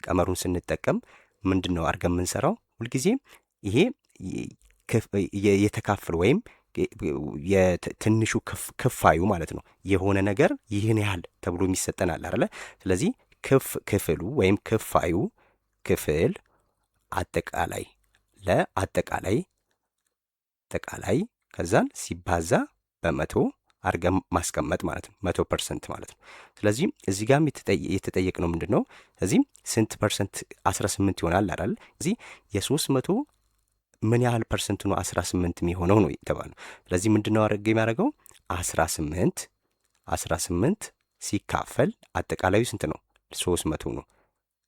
ቀመሩን ስንጠቀም ምንድን ነው አድርገን የምንሰራው? ሁልጊዜ ይሄ የተካፍል ወይም የትንሹ ክፋዩ ማለት ነው የሆነ ነገር ይህን ያህል ተብሎ የሚሰጠናል አይደለ? ስለዚህ ክፍሉ ወይም ክፋዩ ክፍል አጠቃላይ ለአጠቃላይ ከዛን ሲባዛ በመቶ አድርገን ማስቀመጥ ማለት ነው። 100% ማለት ነው። ስለዚህ እዚህ ጋርም የተጠየቅነው ምንድን ነው? እዚህም ስንት ፐርሰንት 18 ይሆናል አይደል? እዚህ የ300 ምን ያህል ፐርሰንት ነው 18 የሚሆነው ነው የተባለው። ስለዚህ ምንድን ነው አድርገ የሚያደርገው 18 ሲካፈል አጠቃላዩ ስንት ነው? 300 ነው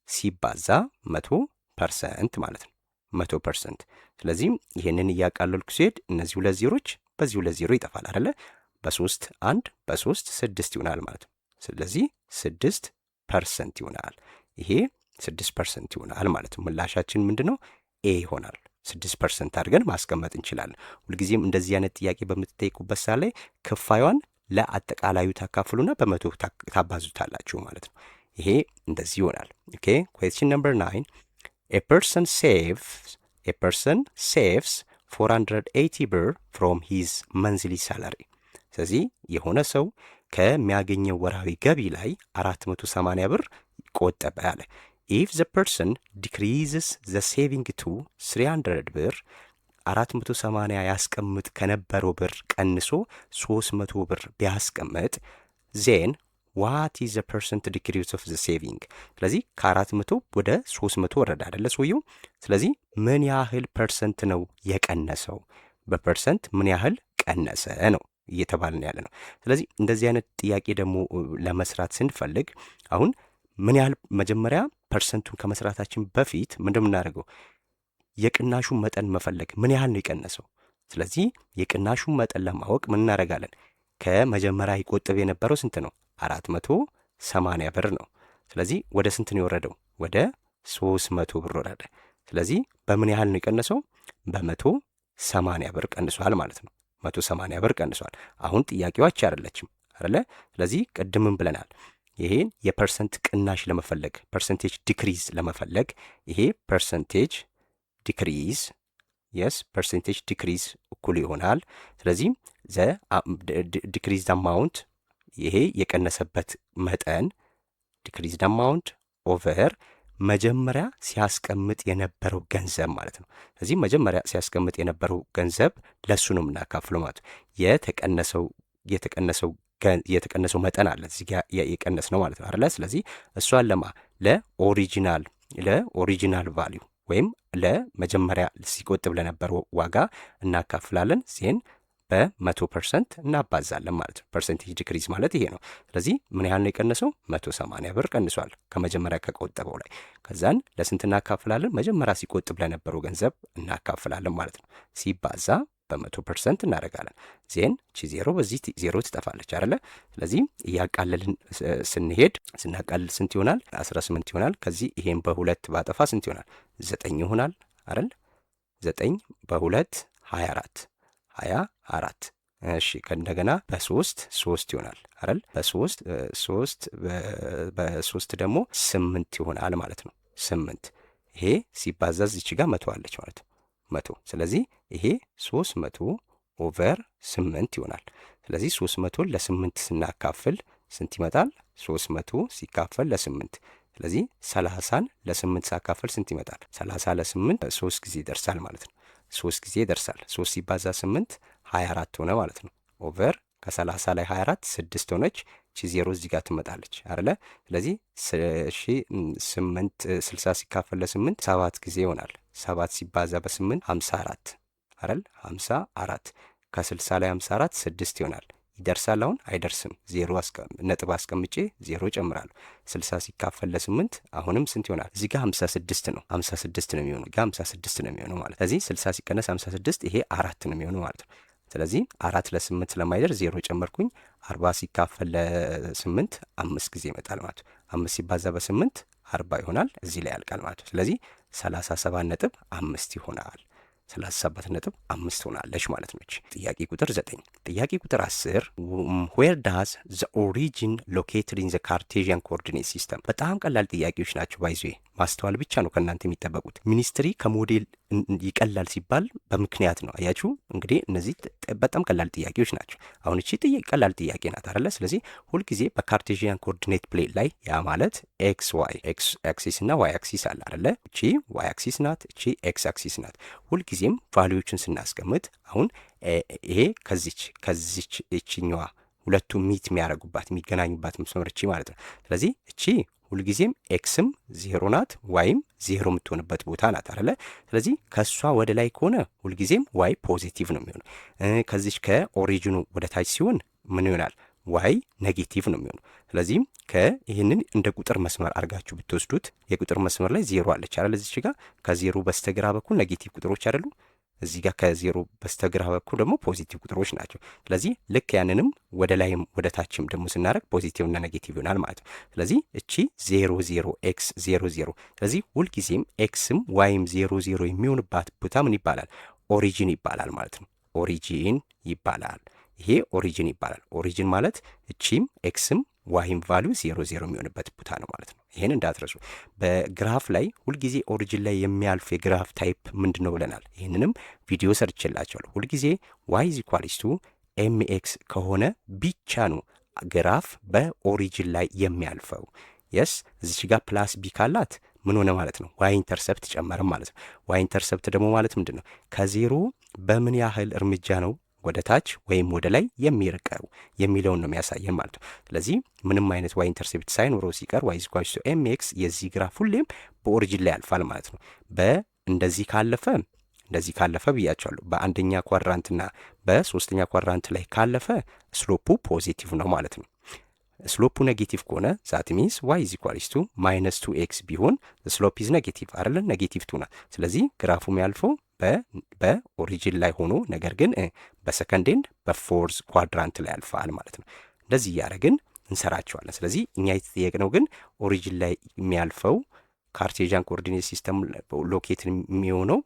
ሲባዛ 100% ማለት ነው። 100%። ስለዚህ ይህንን እያቃለልኩ ሲሄድ እነዚህ ሁለት ዜሮች በዚህ ሁለት ዜሮ ይጠፋል አይደለ? በ3 1 በ3 6 ይሆናል ማለት ነው። ስለዚህ 6% ይሆናል። ይሄ 6% ይሆናል ማለት ነው። ምላሻችን ምንድን ነው? ኤ ይሆናል። 6% አድርገን ማስቀመጥ እንችላለን። ሁልጊዜም እንደዚህ አይነት ጥያቄ በምትጠይቁበት ሰዓት ላይ ክፋዩን ለአጠቃላዩ ታካፍሉና በመቶ ታባዙታላችሁ ማለት ነው። ይሄ እንደዚህ ይሆናል። ኦኬ ኩዌስችን ነምበር 9 A person saves 480 ብር from his monthly salary። ስለዚህ የሆነ ሰው ከሚያገኘው ወርሃዊ ገቢ ላይ 480 ብር ቆጠበ አለ። If the person decreases the saving to 300 ብር 480 ያስቀምጥ ከነበረው ብር ቀንሶ 300 ብር ቢያስቀምጥ then what is the percent decrease of the saving? ስለዚህ ከ400 ወደ 300 ወረደ አይደለ ሰውየው። ስለዚህ ምን ያህል ፐርሰንት ነው የቀነሰው? በፐርሰንት ምን ያህል ቀነሰ ነው እየተባልን ያለ ነው። ስለዚህ እንደዚህ አይነት ጥያቄ ደግሞ ለመስራት ስንፈልግ አሁን ምን ያህል መጀመሪያ ፐርሰንቱን ከመስራታችን በፊት ምንድን የምናደርገው የቅናሹን መጠን መፈለግ፣ ምን ያህል ነው የቀነሰው። ስለዚህ የቅናሹን መጠን ለማወቅ ምን እናደርጋለን? ከመጀመሪያ ይቆጥብ የነበረው ስንት ነው? 480 ብር ነው። ስለዚህ ወደ ስንት ነው የወረደው? ወደ 300 ብር ወረደ። ስለዚህ በምን ያህል ነው የቀነሰው? በ180 ብር ቀንሷል ማለት ነው። 180 ብር ቀንሷል። አሁን ጥያቄዋች አይደለችም አይደለ? ስለዚህ ቅድምም ብለናል ይሄን የፐርሰንት ቅናሽ ለመፈለግ ፐርሰንቴጅ ዲክሪዝ ለመፈለግ ይሄ ፐርሰንቴጅ ዲክሪዝ ፐርሰንቴጅ ዲክሪዝ እኩል ይሆናል። ስለዚህ ዲክሪዝ አማውንት ይሄ የቀነሰበት መጠን ዲክሪዝድ አማውንት ኦቨር መጀመሪያ ሲያስቀምጥ የነበረው ገንዘብ ማለት ነው። ስለዚህ መጀመሪያ ሲያስቀምጥ የነበረው ገንዘብ ለሱ ነው የምናካፍለው ማለት ነው። የተቀነሰው መጠን አለ እዚህ ጋር የቀነስ ነው ማለት ነው አይደለ? ስለዚህ እሷን ለኦሪጂናል ቫሊዩ ወይም ለመጀመሪያ ሲቆጥብ ለነበረው ዋጋ እናካፍላለን። ዜን በ100% እናባዛለን ማለት ነው። ፐርሰንቴጅ ዲክሪዝ ማለት ይሄ ነው። ስለዚህ ምን ያህል ነው የቀነሰው? 180 ብር ቀንሷል ከመጀመሪያ ከቆጠበው ላይ። ከዛን ለስንት እናካፍላለን? መጀመሪያ ሲቆጥብ ለነበረው ገንዘብ እናካፍላለን ማለት ነው። ሲባዛ በ100% እናደርጋለን። ዜን ቺ ዜሮ በዚህ ዜሮ ትጠፋለች አይደለ? ስለዚህ እያቃለልን ስናቃልል ስንት ይሆናል? 18 ይሆናል። ከዚህ ይሄን በሁለት ባጠፋ ስንት ይሆናል? 9 ይሆናል አይደል? 9 በ2 24 እሺ ከእንደገና በ3 ይሆናል አይደል? በ3 ደግሞ 8 ይሆናል ማለት ነው። 8 ይሄ ሲባዛዝ እቺ ጋር 100 አለች ማለት ነው። 100 ስለዚህ ይሄ 300 ኦቨር 8 ይሆናል። ስለዚህ 300 ለ8 ስናካፍል ስንት ይመጣል? 300 ሲካፈል ለ8 ስለዚህ 30ን ለ8 ሳካፈል ስንት ይመጣል? 30 ለ8 3 ጊዜ ይደርሳል ማለት ነው። 3 ጊዜ ይደርሳል። 3 ሲባዛ 8 24 ሆነ ማለት ነው። ኦቨር ከ30 ላይ 24 6 ሆነች። እቺ 0 እዚህ ጋር ትመጣለች አይደለ? ስለዚህ 60 ሲካፈል ለ8 7 ጊዜ ይሆናል። 7 ሲባዛ በ8 54 አይደል? 54 ከ60 ላይ 54 6 ይሆናል። ይደርሳል? አሁን አይደርስም። ነጥብ አስቀምጬ 0 ጨምራለሁ። 60 ሲካፈል ለ8 አሁንም ስንት ይሆናል? እዚህ ጋር 56 ነው። 56 ነው የሚሆነው። ጋር 56 ነው የሚሆነው ማለት። ስለዚህ 60 ሲቀነስ 56 ይሄ 4 ነው የሚሆነው ማለት ነው። ስለዚህ 4 ለ8 ስለማይደርስ 0 ጨመርኩኝ። 40 ሲካፈል ለ8 5 ጊዜ ይመጣል ማለት ነው። 5 ሲባዛ በ8 40 ይሆናል። እዚህ ላይ ያልቃል ማለት ነው። ስለዚህ 37.5 ይሆናል። 37.5 ሆናለች ማለት ነች። ጥያቄ ቁጥር 9። ጥያቄ ቁጥር 10 ዌር ዳዝ ዘ ኦሪጂን ሎኬትድ ኢን ዘ ካርቴዥያን ኮኦርዲኔት ሲስተም። በጣም ቀላል ጥያቄዎች ናቸው። ባይዞ ማስተዋል ብቻ ነው ከእናንተ የሚጠበቁት። ሚኒስትሪ ከሞዴል ይቀላል ሲባል በምክንያት ነው። አያችሁ እንግዲህ እነዚህ በጣም ቀላል ጥያቄዎች ናቸው። አሁን እቺ ቀላል ጥያቄ ናት አይደለ? ስለዚህ ሁልጊዜ በካርቴዥያን ኮኦርዲኔት ፕሌን ላይ ያ ማለት ኤክስ ዋይ ኤክስ አክሲስ እና ዋይ አክሲስ አለ አይደለ? እቺ ዋይ አክሲስ ናት፣ እቺ ኤክስ አክሲስ ናት። ሁልጊዜም ቫልዩዎችን ስናስቀምጥ አሁን ይሄ ከዚች እቺኛዋ ሁለቱ ሚት የሚያደርጉባት የሚገናኙባት መስመር እቺ ማለት ነው። ስለዚህ እቺ ሁልጊዜም ኤክስም 0 ናት፣ ዋይም 0 የምትሆንበት ቦታ ናት አይደለ? ስለዚህ ከእሷ ወደ ላይ ከሆነ ሁልጊዜም ዋይ ፖዚቲቭ ነው የሚሆነው። ከዚች ከኦሪጂኑ ወደ ታች ሲሆን ምን ይሆናል? ዋይ ኔጌቲቭ ነው የሚሆነው። ስለዚህም ይህንን እንደ ቁጥር መስመር አድርጋችሁ ብትወስዱት የቁጥር መስመር ላይ 0 አለች አይደል? እዚች ጋር ከዜሮ በስተግራ በኩል ኔጌቲቭ ቁጥሮች አይደሉ? እዚህ ጋር ከዜሮ በስተግራ በኩል ደግሞ ፖዚቲቭ ቁጥሮች ናቸው። ስለዚህ ልክ ያንንም ወደ ላይም ወደ ታችም ደግሞ ስናደርግ ፖዚቲቭ እና ኔጌቲቭ ይሆናል ማለት ነው። ስለዚህ እቺ 0 ኤክስ 0 ስለዚህ ሁልጊዜም ኤክስም ዋይም 0 የሚሆንባት ቦታ ምን ይባላል? ኦሪጂን ይባላል ማለት ነው። ኦሪጂን ይባላል። ይሄ ኦሪጂን ይባላል። ኦሪጂን ማለት እቺም ኤክስም ዋይም ቫሊዩ 0 የሚሆንበት ቦታ ነው ማለት ነው። ይሄን እንዳትረሱ። በግራፍ ላይ ሁልጊዜ ኦሪጂን ላይ የሚያልፍ የግራፍ ታይፕ ምንድን ነው ብለናል። ይህንንም ቪዲዮ ሰርችላቸዋለሁ። ሁልጊዜ ዋይ ኢዝ ኢኳልስ ቱ ኤምኤክስ ከሆነ ብቻ ነው ግራፍ በኦሪጂን ላይ የሚያልፈው። የስ እዚች ጋር ፕላስ ቢ ካላት ምን ሆነ ማለት ነው? ዋይ ኢንተርሰፕት ጨመረ ማለት ነው። ዋይ ኢንተርሰፕት ደግሞ ማለት ምንድን ነው? ከዜሮ በምን ያህል እርምጃ ነው ወደ ታች ወይም ወደ ላይ የሚርቀው የሚለውን ነው የሚያሳየን ማለት ነው። ስለዚህ ምንም አይነት ዋይ ኢንተርሴፕት ሳይኖረው ሲቀር ዋይ ኢኳልስ ቱ ኤምኤክስ የዚህ ግራፍ ሁሌም በኦሪጂን ላይ ያልፋል ማለት ነው። እንደዚህ ካለፈ ብያቸዋለሁ። በአንደኛ ኳድራንትና በሶስተኛ ኳድራንት ላይ ካለፈ ስሎፑ ፖዚቲቭ ነው ማለት ነው። ስሎፑ ኔጌቲቭ ከሆነ ዛት ሚንስ ዋይ ኢዝ ኢኳልስ ቱ ማይነስ 2ኤክስ ቢሆን ስሎፕ ኢዝ ኔጌቲቭ አይደለ? ኔጌቲቭ 2 ናት። ስለዚህ ግራፉ የሚያልፈው በኦሪጂን ላይ ሆኖ ነገር ግን በሰከንድ ኤንድ በፎርዝ ኳድራንት ላይ ያልፋል ማለት ነው። እንደዚህ እያደረግን እንሰራቸዋለን። ስለዚህ እኛ የተጠየቅነው ግን ኦሪጂን ላይ የሚያልፈው ካርቴዥያን ኮኦርዲኔት ሲስተም ሎኬት የሚሆነው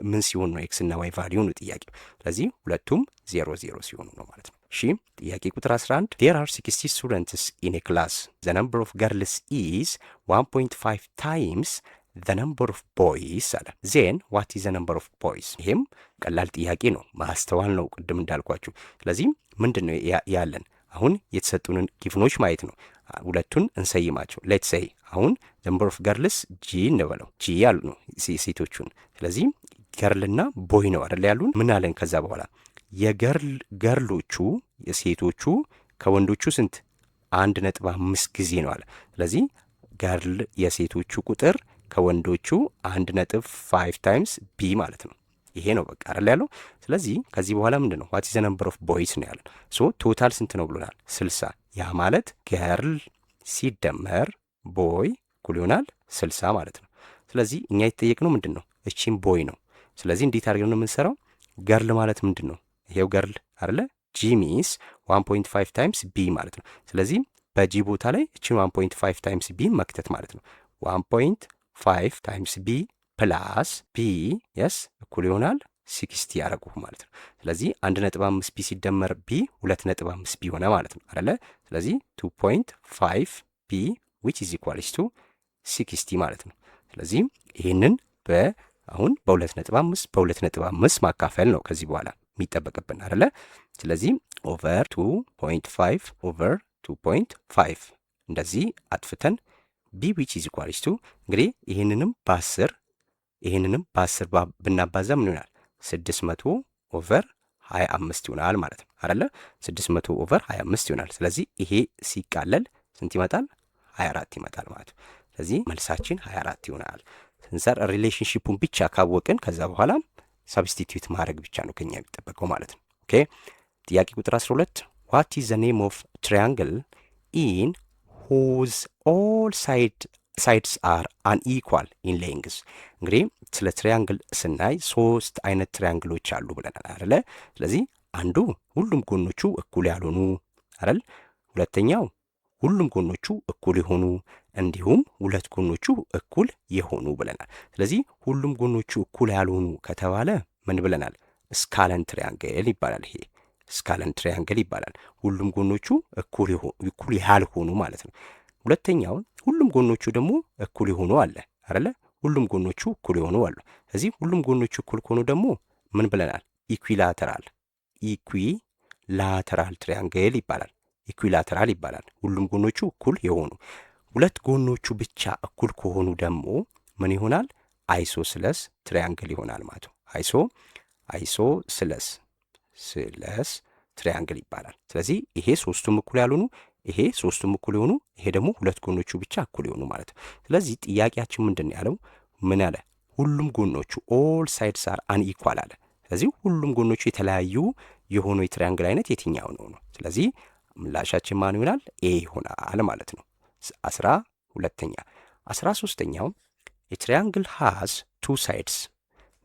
ምን ሲሆን ነው? ኤክስ እና ዋይ ቫሊዩ ነው ጥያቄው። ስለዚህ ሁለቱም 0 ሲሆኑ ነው ማለት ነው። እሺ ጥያቄ ቁጥር 11 there are 60 students in a class the number of girls is 1.5 times the number of boys አለ። then what is the number of boys? ይሄም ቀላል ጥያቄ ነው፣ ማስተዋል ነው ቅድም እንዳልኳችሁ። ስለዚህ ምንድን ነው ያለን አሁን የተሰጡንን ጊቭኖች ማየት ነው። ሁለቱን እንሰይማቸው። ሌትስ ሴይ አሁን ነምበር ኦፍ ገርልስ ጂ እንበለው። ጂ ያሉ ነው ሴቶቹን። ስለዚህ ገርልና ቦይ ነው አይደል ያሉን። ምን አለን ከዛ በኋላ የገርሎቹ የሴቶቹ ከወንዶቹ ስንት 1.5 ጊዜ ነው አለ። ስለዚህ ገርል የሴቶቹ ቁጥር ከወንዶቹ 1.5 ታይምስ ቢ ማለት ነው። ይሄ ነው በቃ አይደል ያለው። ስለዚህ ከዚህ በኋላ ምንድን ነው ዋት ኢዝ ዘ ነምበር ኦፍ ቦይስ ነው ያለን። ሶ ቶታል ስንት ነው ብሎናል? 60። ያ ማለት ገርል ሲደመር ቦይ እኩል ይሆናል 60 ማለት ነው። ስለዚህ እኛ የተጠየቅነው ምንድን ነው? እቺም ቦይ ነው። ስለዚህ እንዴት አድርገን ነው የምንሰራው? ገርል ማለት ምንድን ነው? ይሄው ገርል አይደለ? ጂ ሚንስ 1.5 ታይምስ ቢ ማለት ነው። ስለዚህ በጂ ቦታ ላይ እቺን 1.5 ታይምስ ቢ መክተት ማለት ነው። 1.5 ታይምስ ቢ ፕላስ ቢ የስ እኩል ይሆናል 60 ያደረጉ ማለት ነው። ስለዚህ 1.5 ቢ ሲደመር ቢ 2.5 ቢ ሆነ ማለት ነው አይደለ? ስለዚህ 2.5 ቢ which is equals to 60 ማለት ነው። ስለዚህ ይህንን አሁን በ2.5 ማካፈል ነው ከዚህ በኋላ የሚጠበቅብን አይደለ? ስለዚህ ኦቨር 2.5 ኦቨር 2.5 እንደዚህ አጥፍተን ቢ which is equals to እንግዲህ ይህንንም በ10 ብናባዛ ምን ይሆናል? 600 ኦቨር 25 ይሆናል ማለት ነው አይደለ? 600 ኦቨር 25 ይሆናል። ስለዚህ ይሄ ሲቃለል ስንት ይመጣል? 24 ይመጣል ማለት ነው። ስለዚህ መልሳችን 24 ይሆናል። ስንሰር ሪሌሽንሺፑን ብቻ ካወቅን ከዛ በኋላ ሳብስቲቲዩት ማድረግ ብቻ ነው ከኛ የሚጠበቀው ማለት ነው። ኦኬ ጥያቄ ቁጥር 12 ዋት ኢዝ ዘ ኔም ኦፍ ትሪያንግል ኢን ሁዝ ኦል ሳይድስ አር አንኢኳል ኢን ሌንግዝ። እንግዲህ ስለ ትሪያንግል ስናይ 3 አይነት ትሪያንግሎች አሉ ብለናል አይደለ? ስለዚህ አንዱ ሁሉም ጎኖቹ እኩል ያልሆኑ አይደል? ሁለተኛው ሁሉም ጎኖቹ እኩል የሆኑ እንዲሁም ሁለት ጎኖቹ እኩል የሆኑ ብለናል። ስለዚህ ሁሉም ጎኖቹ እኩል ያልሆኑ ከተባለ ምን ብለናል? ስካለን ትሪያንግል ይባላል። ይሄ ስካለን ትሪያንግል ይባላል። ሁሉም ጎኖቹ እኩል ያልሆኑ ማለት ነው። ሁለተኛው ሁሉም ጎኖቹ ደግሞ እኩል የሆኑ አለ አይደለ? ሁሉም ጎኖቹ እኩል የሆኑ አሉ። ስለዚህ ሁሉም ጎኖቹ እኩል ከሆኑ ደግሞ ምን ብለናል? ኢኩላተራል ትሪያንግል ይባላል። ኢኩላተራል ይባላል። ሁሉም ጎኖቹ እኩል የሆኑ። ሁለት ጎኖቹ ብቻ እኩል ከሆኑ ደግሞ ምን ይሆናል? አይሶስለስ ትሪያንግል ይሆናል ማለት ነው። አይሶስለስ ትሪያንግል ይባላል። ስለዚህ ይሄ ሶስቱም እኩል ያልሆኑ፣ ይሄ ሶስቱም እኩል የሆኑ፣ ይሄ ደግሞ ሁለት ጎኖቹ ብቻ እኩል የሆኑ ማለት ነው። ስለዚህ ጥያቄያችን ምንድን ነው ያለው? ምን አለ? ሁሉም ጎኖቹ ኦል ሳይድስ አር አንኢኳል አለ። ስለዚህ ሁሉም ጎኖቹ የተለያዩ የሆኑ የትሪያንግል አይነት የትኛው ነው ነው። ስለዚህ ምላሻችን ማን ይሆናል? ኤ ይሆናል ማለት ነው። 13ኛው የትሪያንግል ሃዝ ቱ ሳይድስ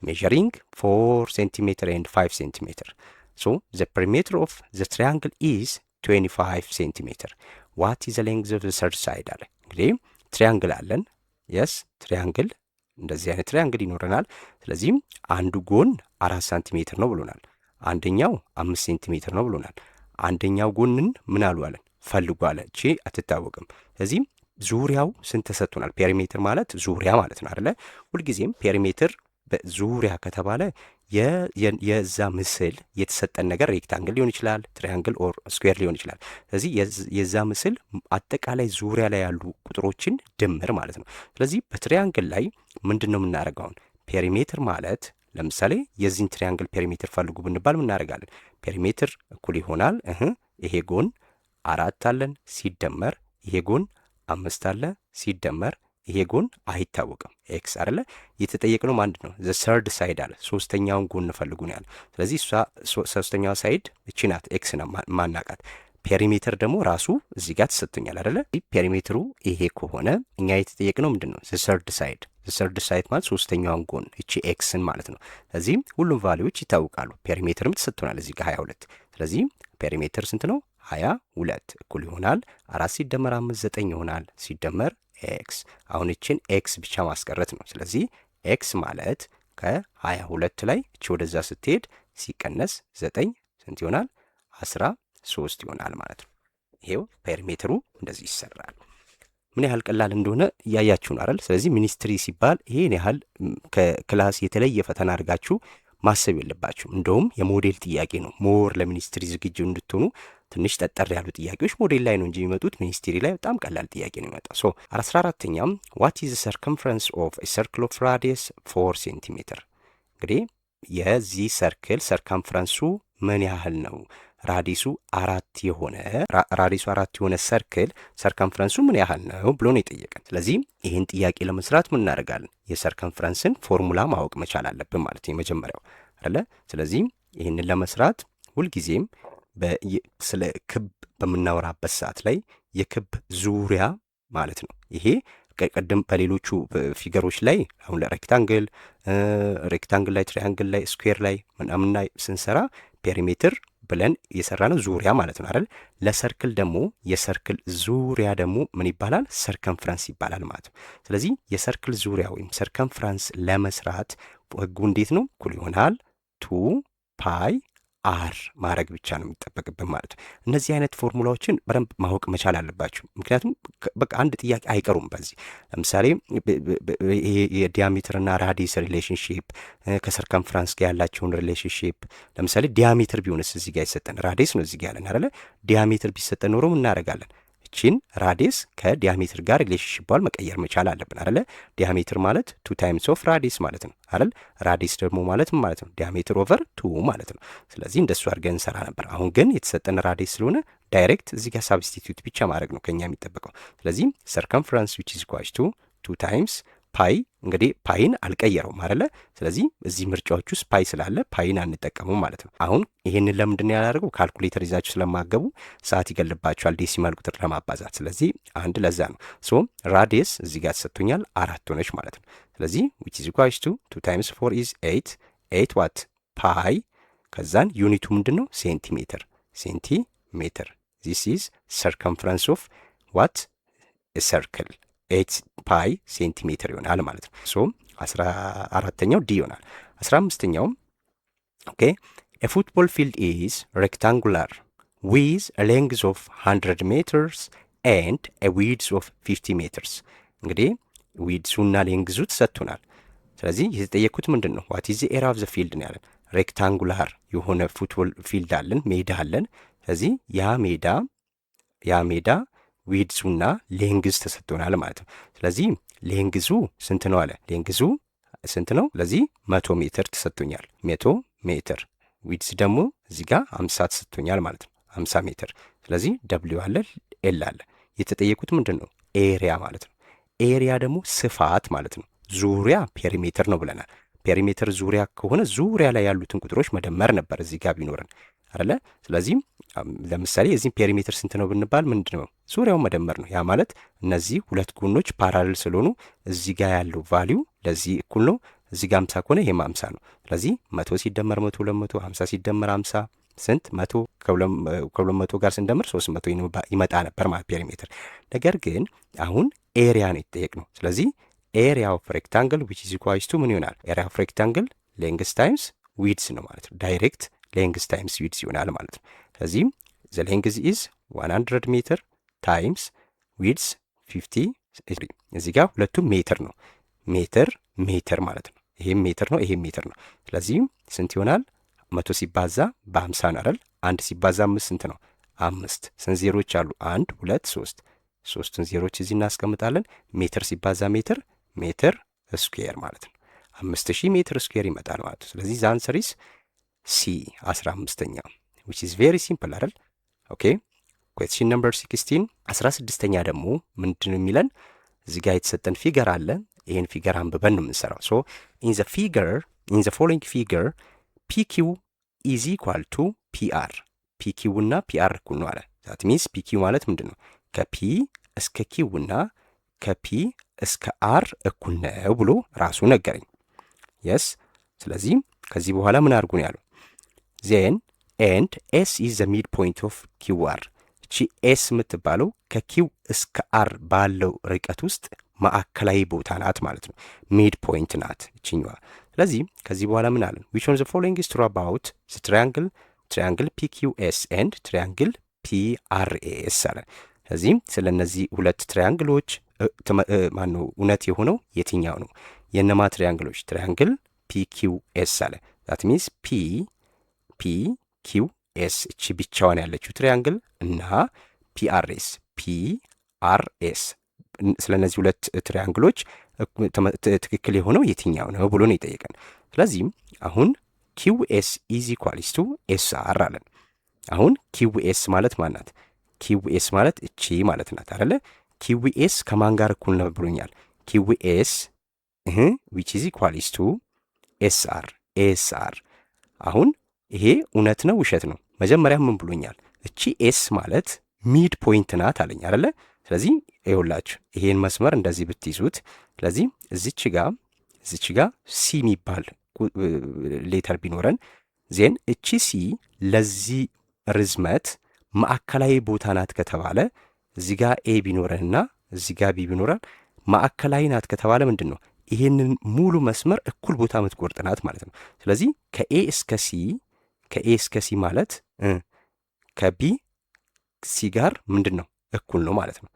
ሜዠሪንግ 4 ሴንቲሜትር ኤንድ 5 ሴንቲሜትር ሶ ዘ ፔሪሜትር ኦፍ ዘ ትሪያንግል ኢዝ 25 ሴንቲሜትር ዋት ኢዝ ዘ ሌንግዝ ኦፍ ዘ ሰርድ ሳይድ አለ። እንግዲህ ትሪያንግል አለን። የስ ትሪያንግል እንደዚህ አይነት ትሪያንግል ይኖረናል። ስለዚህም አንዱ ጎን 4 ሳንቲሜትር ነው ብሎናል። አንደኛው 5 ሴንቲሜትር ነው ብሎናል። አንደኛው ጎንን ምን አሉ አለን? ፈልጉ አለ። እቺ አትታወቅም። ስለዚህም ዙሪያው ስንት ተሰጥቶናል? ፔሪሜትር ማለት ዙሪያ ማለት ነው አይደለ? ሁልጊዜም ፔሪሜትር በዙሪያ ከተባለ የዛ ምስል የተሰጠን ነገር ሬክታንግል ሊሆን ይችላል፣ ትሪያንግል ኦር ስኩዌር ሊሆን ይችላል። ስለዚህ የዛ ምስል አጠቃላይ ዙሪያ ላይ ያሉ ቁጥሮችን ድምር ማለት ነው። ስለዚህ በትሪያንግል ላይ ምንድን ነው የምናደርገውን? ፔሪሜትር ማለት ለምሳሌ የዚህን ትሪያንግል ፔሪሜትር ፈልጉ ብንባል ምን እናደርጋለን? ፔሪሜትር እኩል ይሆናል ይሄ ጎን 4 አለን ሲደመር ይሄ ጎን 5 አለ ሲደመር ይሄ ጎን አይታወቅም ኤክስ አይደለ? የተጠየቅነው አንድ ነው። ዘ ሰርድ ሳይድ አለ። ሶስተኛውን ጎን ፈልጉ ነው ያለ። ስለዚህ እሷ ሶስተኛዋ ሳይድ እቺ ናት፣ ኤክስ ነው ማናቃት። ፔሪሜትር ደግሞ ራሱ እዚህ ጋር ተሰጥቶኛል አይደለ? ፔሪሜትሩ ይሄ ከሆነ እኛ የተጠየቅነው ምንድን ነው? ዘ ሰርድ ሳይድ። ዘ ሰርድ ሳይድ ማለት ሶስተኛውን ጎን እቺ ኤክስን ማለት ነው። ስለዚህ ሁሉም ቫሊዎች ይታወቃሉ። ፔሪሜትርም ተሰጥቶናል እዚህ ጋር 22። ስለዚህ ፔሪሜትር ስንት ነው? 22 እኩል ይሆናል 4 ሲደመር 5 9 ይሆናል ሲደመር ኤክስ። አሁን እችን ኤክስ ብቻ ማስቀረት ነው። ስለዚህ ኤክስ ማለት ከ22 ላይ እቺ ወደዛ ስትሄድ ሲቀነስ 9 ስንት ይሆናል? 13 ይሆናል ማለት ነው። ይሄው ፔሪሜትሩ እንደዚህ ይሰራል። ምን ያህል ቀላል እንደሆነ እያያችሁ ነው አይደል? ስለዚህ ሚኒስትሪ ሲባል ይሄን ያህል ከክላስ የተለየ ፈተና አድርጋችሁ ማሰብ የለባችሁ። እንደውም የሞዴል ጥያቄ ነው። ሞር ለሚኒስትሪ ዝግጁ እንድትሆኑ ትንሽ ጠጠር ያሉ ጥያቄዎች ሞዴል ላይ ነው እንጂ የሚመጡት ሚኒስትሪ ላይ በጣም ቀላል ጥያቄ ነው የሚመጣው። ሶ 14ኛም ዋት ኢዝ ሰርከምፈረንስ ኦፍ ሰርክል ኦፍ ራዲየስ 4 ሴንቲሜትር። እንግዲህ የዚህ ሰርክል ሰርከምፈረንሱ ምን ያህል ነው? ራዲሱ 4 የሆነ ሰርክል ሰርከምፈረንሱ ምን ያህል ነው ብሎ ነው የጠየቀን። ስለዚህ ይህን ጥያቄ ለመስራት ምን እናደርጋለን? የሰርከምፈረንስን ፎርሙላ ማወቅ መቻል አለብን ማለት ነው የመጀመሪያው አይደለ? ስለዚህ ይህንን ለመስራት ሁልጊዜም ስለ ክብ በምናወራበት ሰዓት ላይ የክብ ዙሪያ ማለት ነው። ይሄ ቀደም በሌሎቹ ፊገሮች ላይ አሁን ሬክታንግል ላይ፣ ትሪያንግል ላይ፣ ስኩዌር ላይ ምናምን ስንሰራ ፔሪሜትር ብለን የሰራ ነው ዙሪያ ማለት ነው አይደል? ለሰርክል ደግሞ የሰርክል ዙሪያ ደግሞ ምን ይባላል? ሰርከምፍረንስ ይባላል ማለት ነው። ስለዚህ የሰርክል ዙሪያ ወይም ሰርከምፍረንስ ለመስራት ህጉ እንዴት ነው? እኩል ይሆናል 2 ፓይ አር ማድረግ ብቻ ነው የሚጠበቅብን ማለት ነው። እነዚህ አይነት ፎርሙላዎችን በደንብ ማወቅ መቻል አለባችሁ። ምክንያቱም በቃ አንድ ጥያቄ አይቀሩም በዚህ። ለምሳሌ የዲያሜትርና ራዲየስ ሪሌሽንሺፕ ከሰርከምፍራንስ ጋር ያላቸውን ሪሌሽንሺፕ ለምሳሌ ዲያሜትር ቢሆንስ እዚህ ጋር ይሰጠን፣ ራዲየስ ነው እዚህ ጋር ያለን አይደለ? ዲያሜትር ቢሰጠን ኖሮ ምን እናደርጋለን? እቺን ራዲየስ ከዲያሜትር ጋር ሪሌሽንሺፑን መቀየር መቻል አለብን አይደለ? ዲያሜትር ማለት 2 ታይምስ ኦፍ ራዲየስ ማለት ነው አይደል? ራዲየስ ደግሞ ማለት ምን ማለት ነው? ዲያሜትር ኦቨር 2 ማለት ነው። ስለዚህ እንደሱ አድርገን እንሰራ ነበር። አሁን ግን የተሰጠን ራዲየስ ስለሆነ ዳይሬክት እዚህ ጋር ሳብስቲቲዩት ብቻ ማድረግ ነው ከኛ የሚጠበቀው። ስለዚህ ሰርከምፈረንስ ዊች ኢዝ ኢኳልስ ቱ 2 ታይምስ ፓይ። እንግዲህ ፓይን አልቀየረውም አይደለ? ስለዚህ እዚህ ምርጫዎች ውስጥ ፓይ ስላለ ፓይን አንጠቀሙም ማለት ነው። አሁን ይሄንን ለምንድን ነው ያላደርገው? ካልኩሌተር ይዛችሁ ስለማገቡ ሰዓት ይገልባችኋል ዴሲማል ቁጥር ለማባዛት። ስለዚህ አንድ ለዛ ነው። ሶ ራዲየስ እዚህ ጋር ተሰጥቶኛል 4 ሆነች ማለት ነው። ስለዚህ which is equals to 2 times 4 is 8 ዋት ፓይ። ከዛን ዩኒቱ ምንድን ነው? ሴንቲሜትር ሴንቲሜትር። this is circumference of what a circle 8 ፓይ ሴንቲሜትር ይሆናል ማለት ነው። ሶ 14ኛው ዲ ይሆናል። 15ኛውም ኦኬ a football field is rectangular with a length of 100 meters and a width of 50 meters። እንግዲህ ዊድሱና ሌንግዙ ተሰጥቶናል። ስለዚህ የተጠየኩት ምንድን ነው? ዋት ኢዝ ኤሪያ ኦፍ ዘ ፊልድ ነው ያለን። ሬክታንጉላር የሆነ ፉትቦል ፊልድ አለን፣ ሜዳ አለን። ስለዚህ ያ ሜዳ ዊድሱና ሌንግዝ ተሰጥቶናል ማለት ነው። ስለዚህ ሌንግዙ ስንት ነው አለ። ሌንግዙ ስንት ነው? ስለዚህ 100 ሜትር ተሰጥቶኛል። 100 ሜትር። ዊድስ ደግሞ እዚህ ጋር 50 ተሰጥቶኛል ማለት ነው። 50 ሜትር። ስለዚህ ደብሊው አለ፣ ኤል አለ። የተጠየቁት ምንድን ነው? ኤሪያ ማለት ነው። ኤሪያ ደግሞ ስፋት ማለት ነው። ዙሪያ ፔሪሜትር ነው ብለናል። ፔሪሜትር ዙሪያ ከሆነ ዙሪያ ላይ ያሉትን ቁጥሮች መደመር ነበር እዚህ ጋር ቢኖረን አይደለ? ስለዚህም ለምሳሌ የዚህም ፔሪሜትር ስንት ነው ብንባል ምንድን ነው? ዙሪያውን መደመር ነው። ያ ማለት እነዚህ ሁለት ጎኖች ፓራሌል ስለሆኑ እዚህ ጋር ያለው ቫሊዩ ለዚህ እኩል ነው። እዚህ ጋር 50 ከሆነ ይሄም 50 ነው። ስለዚህ 100 ሲደመር 100 200 50 ሲደመር 50 ስንት? 100 ከ200 ጋር ስንደምር 300 ይመጣ ነበር ማለት ፔሪሜትር። ነገር ግን አሁን ኤሪያ ነው የተጠየቅነው። ስለዚህ ኤሪያ ኦፍ ሬክታንግል ዊች ኢዝ ኢኳልስ ቱ ምን ይሆናል? ኤሪያ ኦፍ ሬክታንግል ሌንግስ ታይምስ ዊድስ ነው ማለት ነው። ዳይሬክት ሌንግስ ታይምስ ዊድስ ይሆናል ማለት ነው። ስለዚህም ዘ ሌንግዝ ኢዝ 100 ሜትር ታይምስ ዊድስ 50። እዚህ ጋር ሁለቱም ሜትር ነው። ሜትር ማለት ነው። ይሄም ሜትር ነው፣ ይሄም ሜትር ነው። ስለዚህም ስንት ይሆናል? 100 ሲባዛ በ50 ነው አይደል? 1 ሲባዛ 5 ስንት ነው? 5። ስንት ዜሮች አሉ? 1 2 3። ሶስቱን ዜሮች እዚህ እናስቀምጣለን። ሜትር ሲባዛ ሜትር ስኩዌር ማለት ነው። 5000 ሜትር ስኩዌር ይመጣል ማለት ነው። ስለዚህ ዘ አንሰር ኢዝ ሲ 15ኛ which is very simple አይደል? ኦኬ question number 16 16ኛ ደግሞ ምንድን ነው የሚለን? እዚህ ጋር የተሰጠን ፊገር አለ። ይሄን ፊገር አንብበን ነው የምንሰራው። ሶ in the following figure PQ is equal to PR። PQ እና PR እኩል ነው አለ። that means PQ ማለት ምንድን ነው? ከፒ እስከ ኪው እና ከፒ እስከ አር እኩል ነው ብሎ ራሱ ነገረኝ። የስ ስለዚህ ከዚህ በኋላ ምን አድርጉ ነው ያለው? ዜን ኤንድ ኤስ ኢዝ ዘ ሚድ ፖይንት ኦፍ ኪው አር። እቺ ኤስ የምትባለው ከኪው እስከ አር ባለው ርቀት ውስጥ ማዕከላዊ ቦታ ናት ማለት ነው። ሚድ ፖይንት ናት እችኛዋ። ስለዚህ ከዚህ በኋላ ምን አለን? ዊች ኦን ዘ ፎሎዊንግ ኢዝ ትሩ አባውት ዘ ትራያንግል ፒኪዩኤስ ኤንድ ትራያንግል ፒአርኤስ አለ። ስለዚህም ስለ እነዚህ ሁለት ትራያንግሎች ማነው እውነት የሆነው የትኛው ነው? የነማ ትራያንግሎች? ትራያንግል ፒኪዩኤስ አለ። ዛት ሚንስ ፒኪዩኤስ እቺ ብቻዋን ያለችው ትራያንግል እና ፒአርኤስ ስለ እነዚህ ሁለት ትራያንግሎች ትክክል የሆነው የትኛው ነው ብሎ ነው የጠየቀን። ስለዚህም አሁን ኪዩኤስ ኢዝ ኢኳልስ ቱ ኤስአር አለን። አሁን ኪዩኤስ ማለት ማናት? ኪዩኤስ ማለት እቺ ማለት ናት አይደለ? ኪዩኤስ ከማን ጋር እኩል ነው ብሎኛል? ኪዩኤስ ዊች ኢዝ ኢኳልስ ቱ ኤስአር። አሁን ይሄ እውነት ነው ውሸት ነው? መጀመሪያ ምን ብሎኛል? እቺ ኤስ ማለት ሚድ ፖይንት ናት አለኝ አይደለ? ስለዚህ ይኸውላችሁ ይሄን መስመር እንደዚህ ብትይዙት፣ ስለዚህ እዚች ጋር ሲ የሚባል ሌተር ቢኖረን ዜን እቺ ሲ ለዚህ ርዝመት ማዕከላዊ ቦታ ናት ከተባለ እዚህ ጋር ኤ ቢኖረንና እዚህ ጋር ቢ ቢኖረን ማዕከላዊ ናት ከተባለ ምንድን ነው? ይሄንን ሙሉ መስመር እኩል ቦታ የምትቆርጥ ናት ማለት ነው። ስለዚህ ከኤ እስከ ሲ ማለት ከቢ ሲ ጋር ምንድን ነው? እኩል ነው ማለት ነው።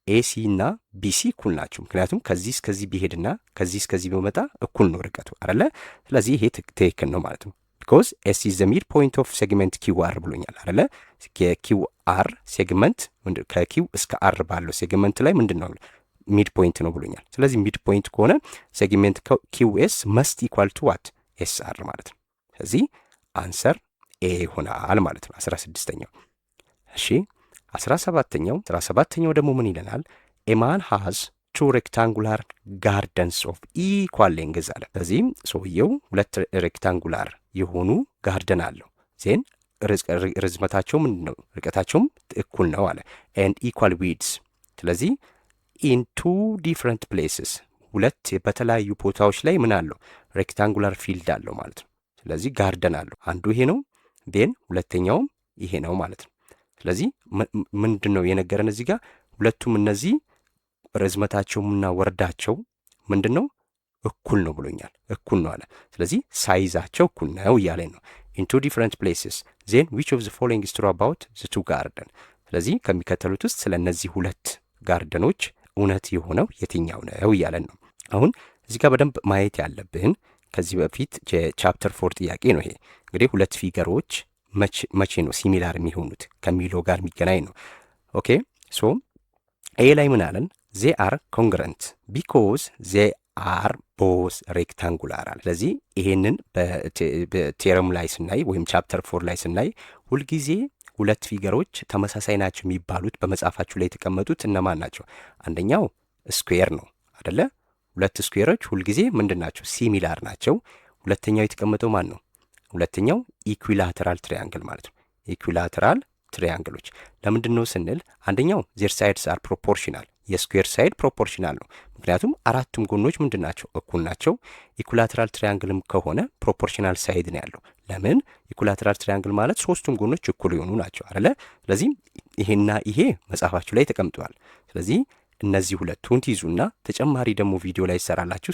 ኤሲ እና ቢሲ እኩል ናቸው። ምክንያቱም ከዚህ እስከዚህ ቢሄድና ከዚህ እስከዚህ ቢመጣ እኩል ነው ርቀቱ አይደለ? ስለዚህ ይሄ ትክክል ነው ማለት ነው። ቢኮዝ ኤስ ኢዝ ዘ ሚድ ፖይንት ኦፍ ሴግመንት ኪው አር ብሎኛል አይደለ? የኪው አር ሴግመንት ከኪው እስከ አር ባለው ሴግመንት ላይ ምንድን ነው ሚድ ፖይንት ነው ብሎኛል። ስለዚህ ሚድ ፖይንት ከሆነ ሴግሜንት ኪው ኤስ መስት ኢኳል ቱ ዋት ኤስ አር ማለት ነው። ስለዚህ አንሰር ኤ ይሆናል ማለት ነው 16ኛው። እሺ 17ኛው ደግሞ ምን ይለናል? ኤማን ሃዝ ቱ ሬክታንጉላር ጋርደንስ ኦፍ ኢኳል ሌንግዝ አለ። ስለዚህም ሰውየው ሁለት ሬክታንጉላር የሆኑ ጋርደን አለው። ዜን ርዝመታቸው ምንድን ነው? ርቀታቸውም እኩል ነው አለ። ኤንድ ኢኳል ዊድስ። ስለዚህ ኢን ቱ ዲፍረንት ፕሌስስ ሁለት በተለያዩ ቦታዎች ላይ ምን አለው? ሬክታንጉላር ፊልድ አለው ማለት ነው። ስለዚህ ጋርደን አለው። አንዱ ይሄ ነው፣ ዴን ሁለተኛውም ይሄ ነው ማለት ነው። ስለዚህ ምንድን ነው የነገረን እዚህ ጋር? ሁለቱም እነዚህ ርዝመታቸውና ወርዳቸው ምንድን ነው? እኩል ነው ብሎኛል። እኩል ነው አለ። ስለዚህ ሳይዛቸው እኩል ነው እያለኝ ነው። ኢን ቱ ዲፍረንት ፕሌስስ ዜን ዊች ኦፍ ዘ ፎሎዊንግ ኢዝ ትሩ አባውት ዘ ቱ ጋርደን። ስለዚህ ከሚከተሉት ውስጥ ስለ እነዚህ ሁለት ጋርደኖች እውነት የሆነው የትኛው ነው እያለን ነው። አሁን እዚህ ጋር በደንብ ማየት ያለብን ከዚህ በፊት የቻፕተር 4 ጥያቄ ነው ይሄ። እንግዲህ ሁለት ፊገሮች መቼ ነው ሲሚላር የሚሆኑት ከሚለው ጋር የሚገናኝ ነው። ኦኬ ሶ ኤ ላይ ምን አለን? ዜ አር ኮንግረንት ቢኮዝ ዜ አር ቦዝ ሬክታንጉላር አለ። ስለዚህ ይሄንን በቴረም ላይ ስናይ ወይም ቻፕተር 4 ላይ ስናይ ሁልጊዜ ሁለት ፊገሮች ተመሳሳይ ናቸው የሚባሉት በመጽሐፋችሁ ላይ የተቀመጡት እነማን ናቸው? አንደኛው ስኩዌር ነው አደለ? ሁለት ስኩዌሮች ሁልጊዜ ምንድን ናቸው? ሲሚላር ናቸው። ሁለተኛው የተቀመጠው ማን ነው? ሁለተኛው ኢኩላተራል ትሪያንግል ማለት ነው። ኢኩላተራል ትሪያንግሎች ለምንድን ነው ስንል አንደኛው ዜር ሳይድስ አር ፕሮፖርሽናል፣ የስኩዌር ሳይድ ፕሮፖርሽናል ነው። ምክንያቱም አራቱም ጎኖች ምንድን ናቸው? እኩል ናቸው። ኢኩላተራል ትሪያንግልም ከሆነ ፕሮፖርሽናል ሳይድ ነው ያለው። ለምን? ኢኩላተራል ትሪያንግል ማለት ሶስቱም ጎኖች እኩል የሆኑ ናቸው አይደለ? ስለዚህ ይሄና ይሄ መጽሐፋችሁ ላይ ተቀምጠዋል። ስለዚህ እነዚህ ሁለቱን ትይዙና ተጨማሪ ደግሞ ቪዲዮ ላይ ይሰራላችሁ።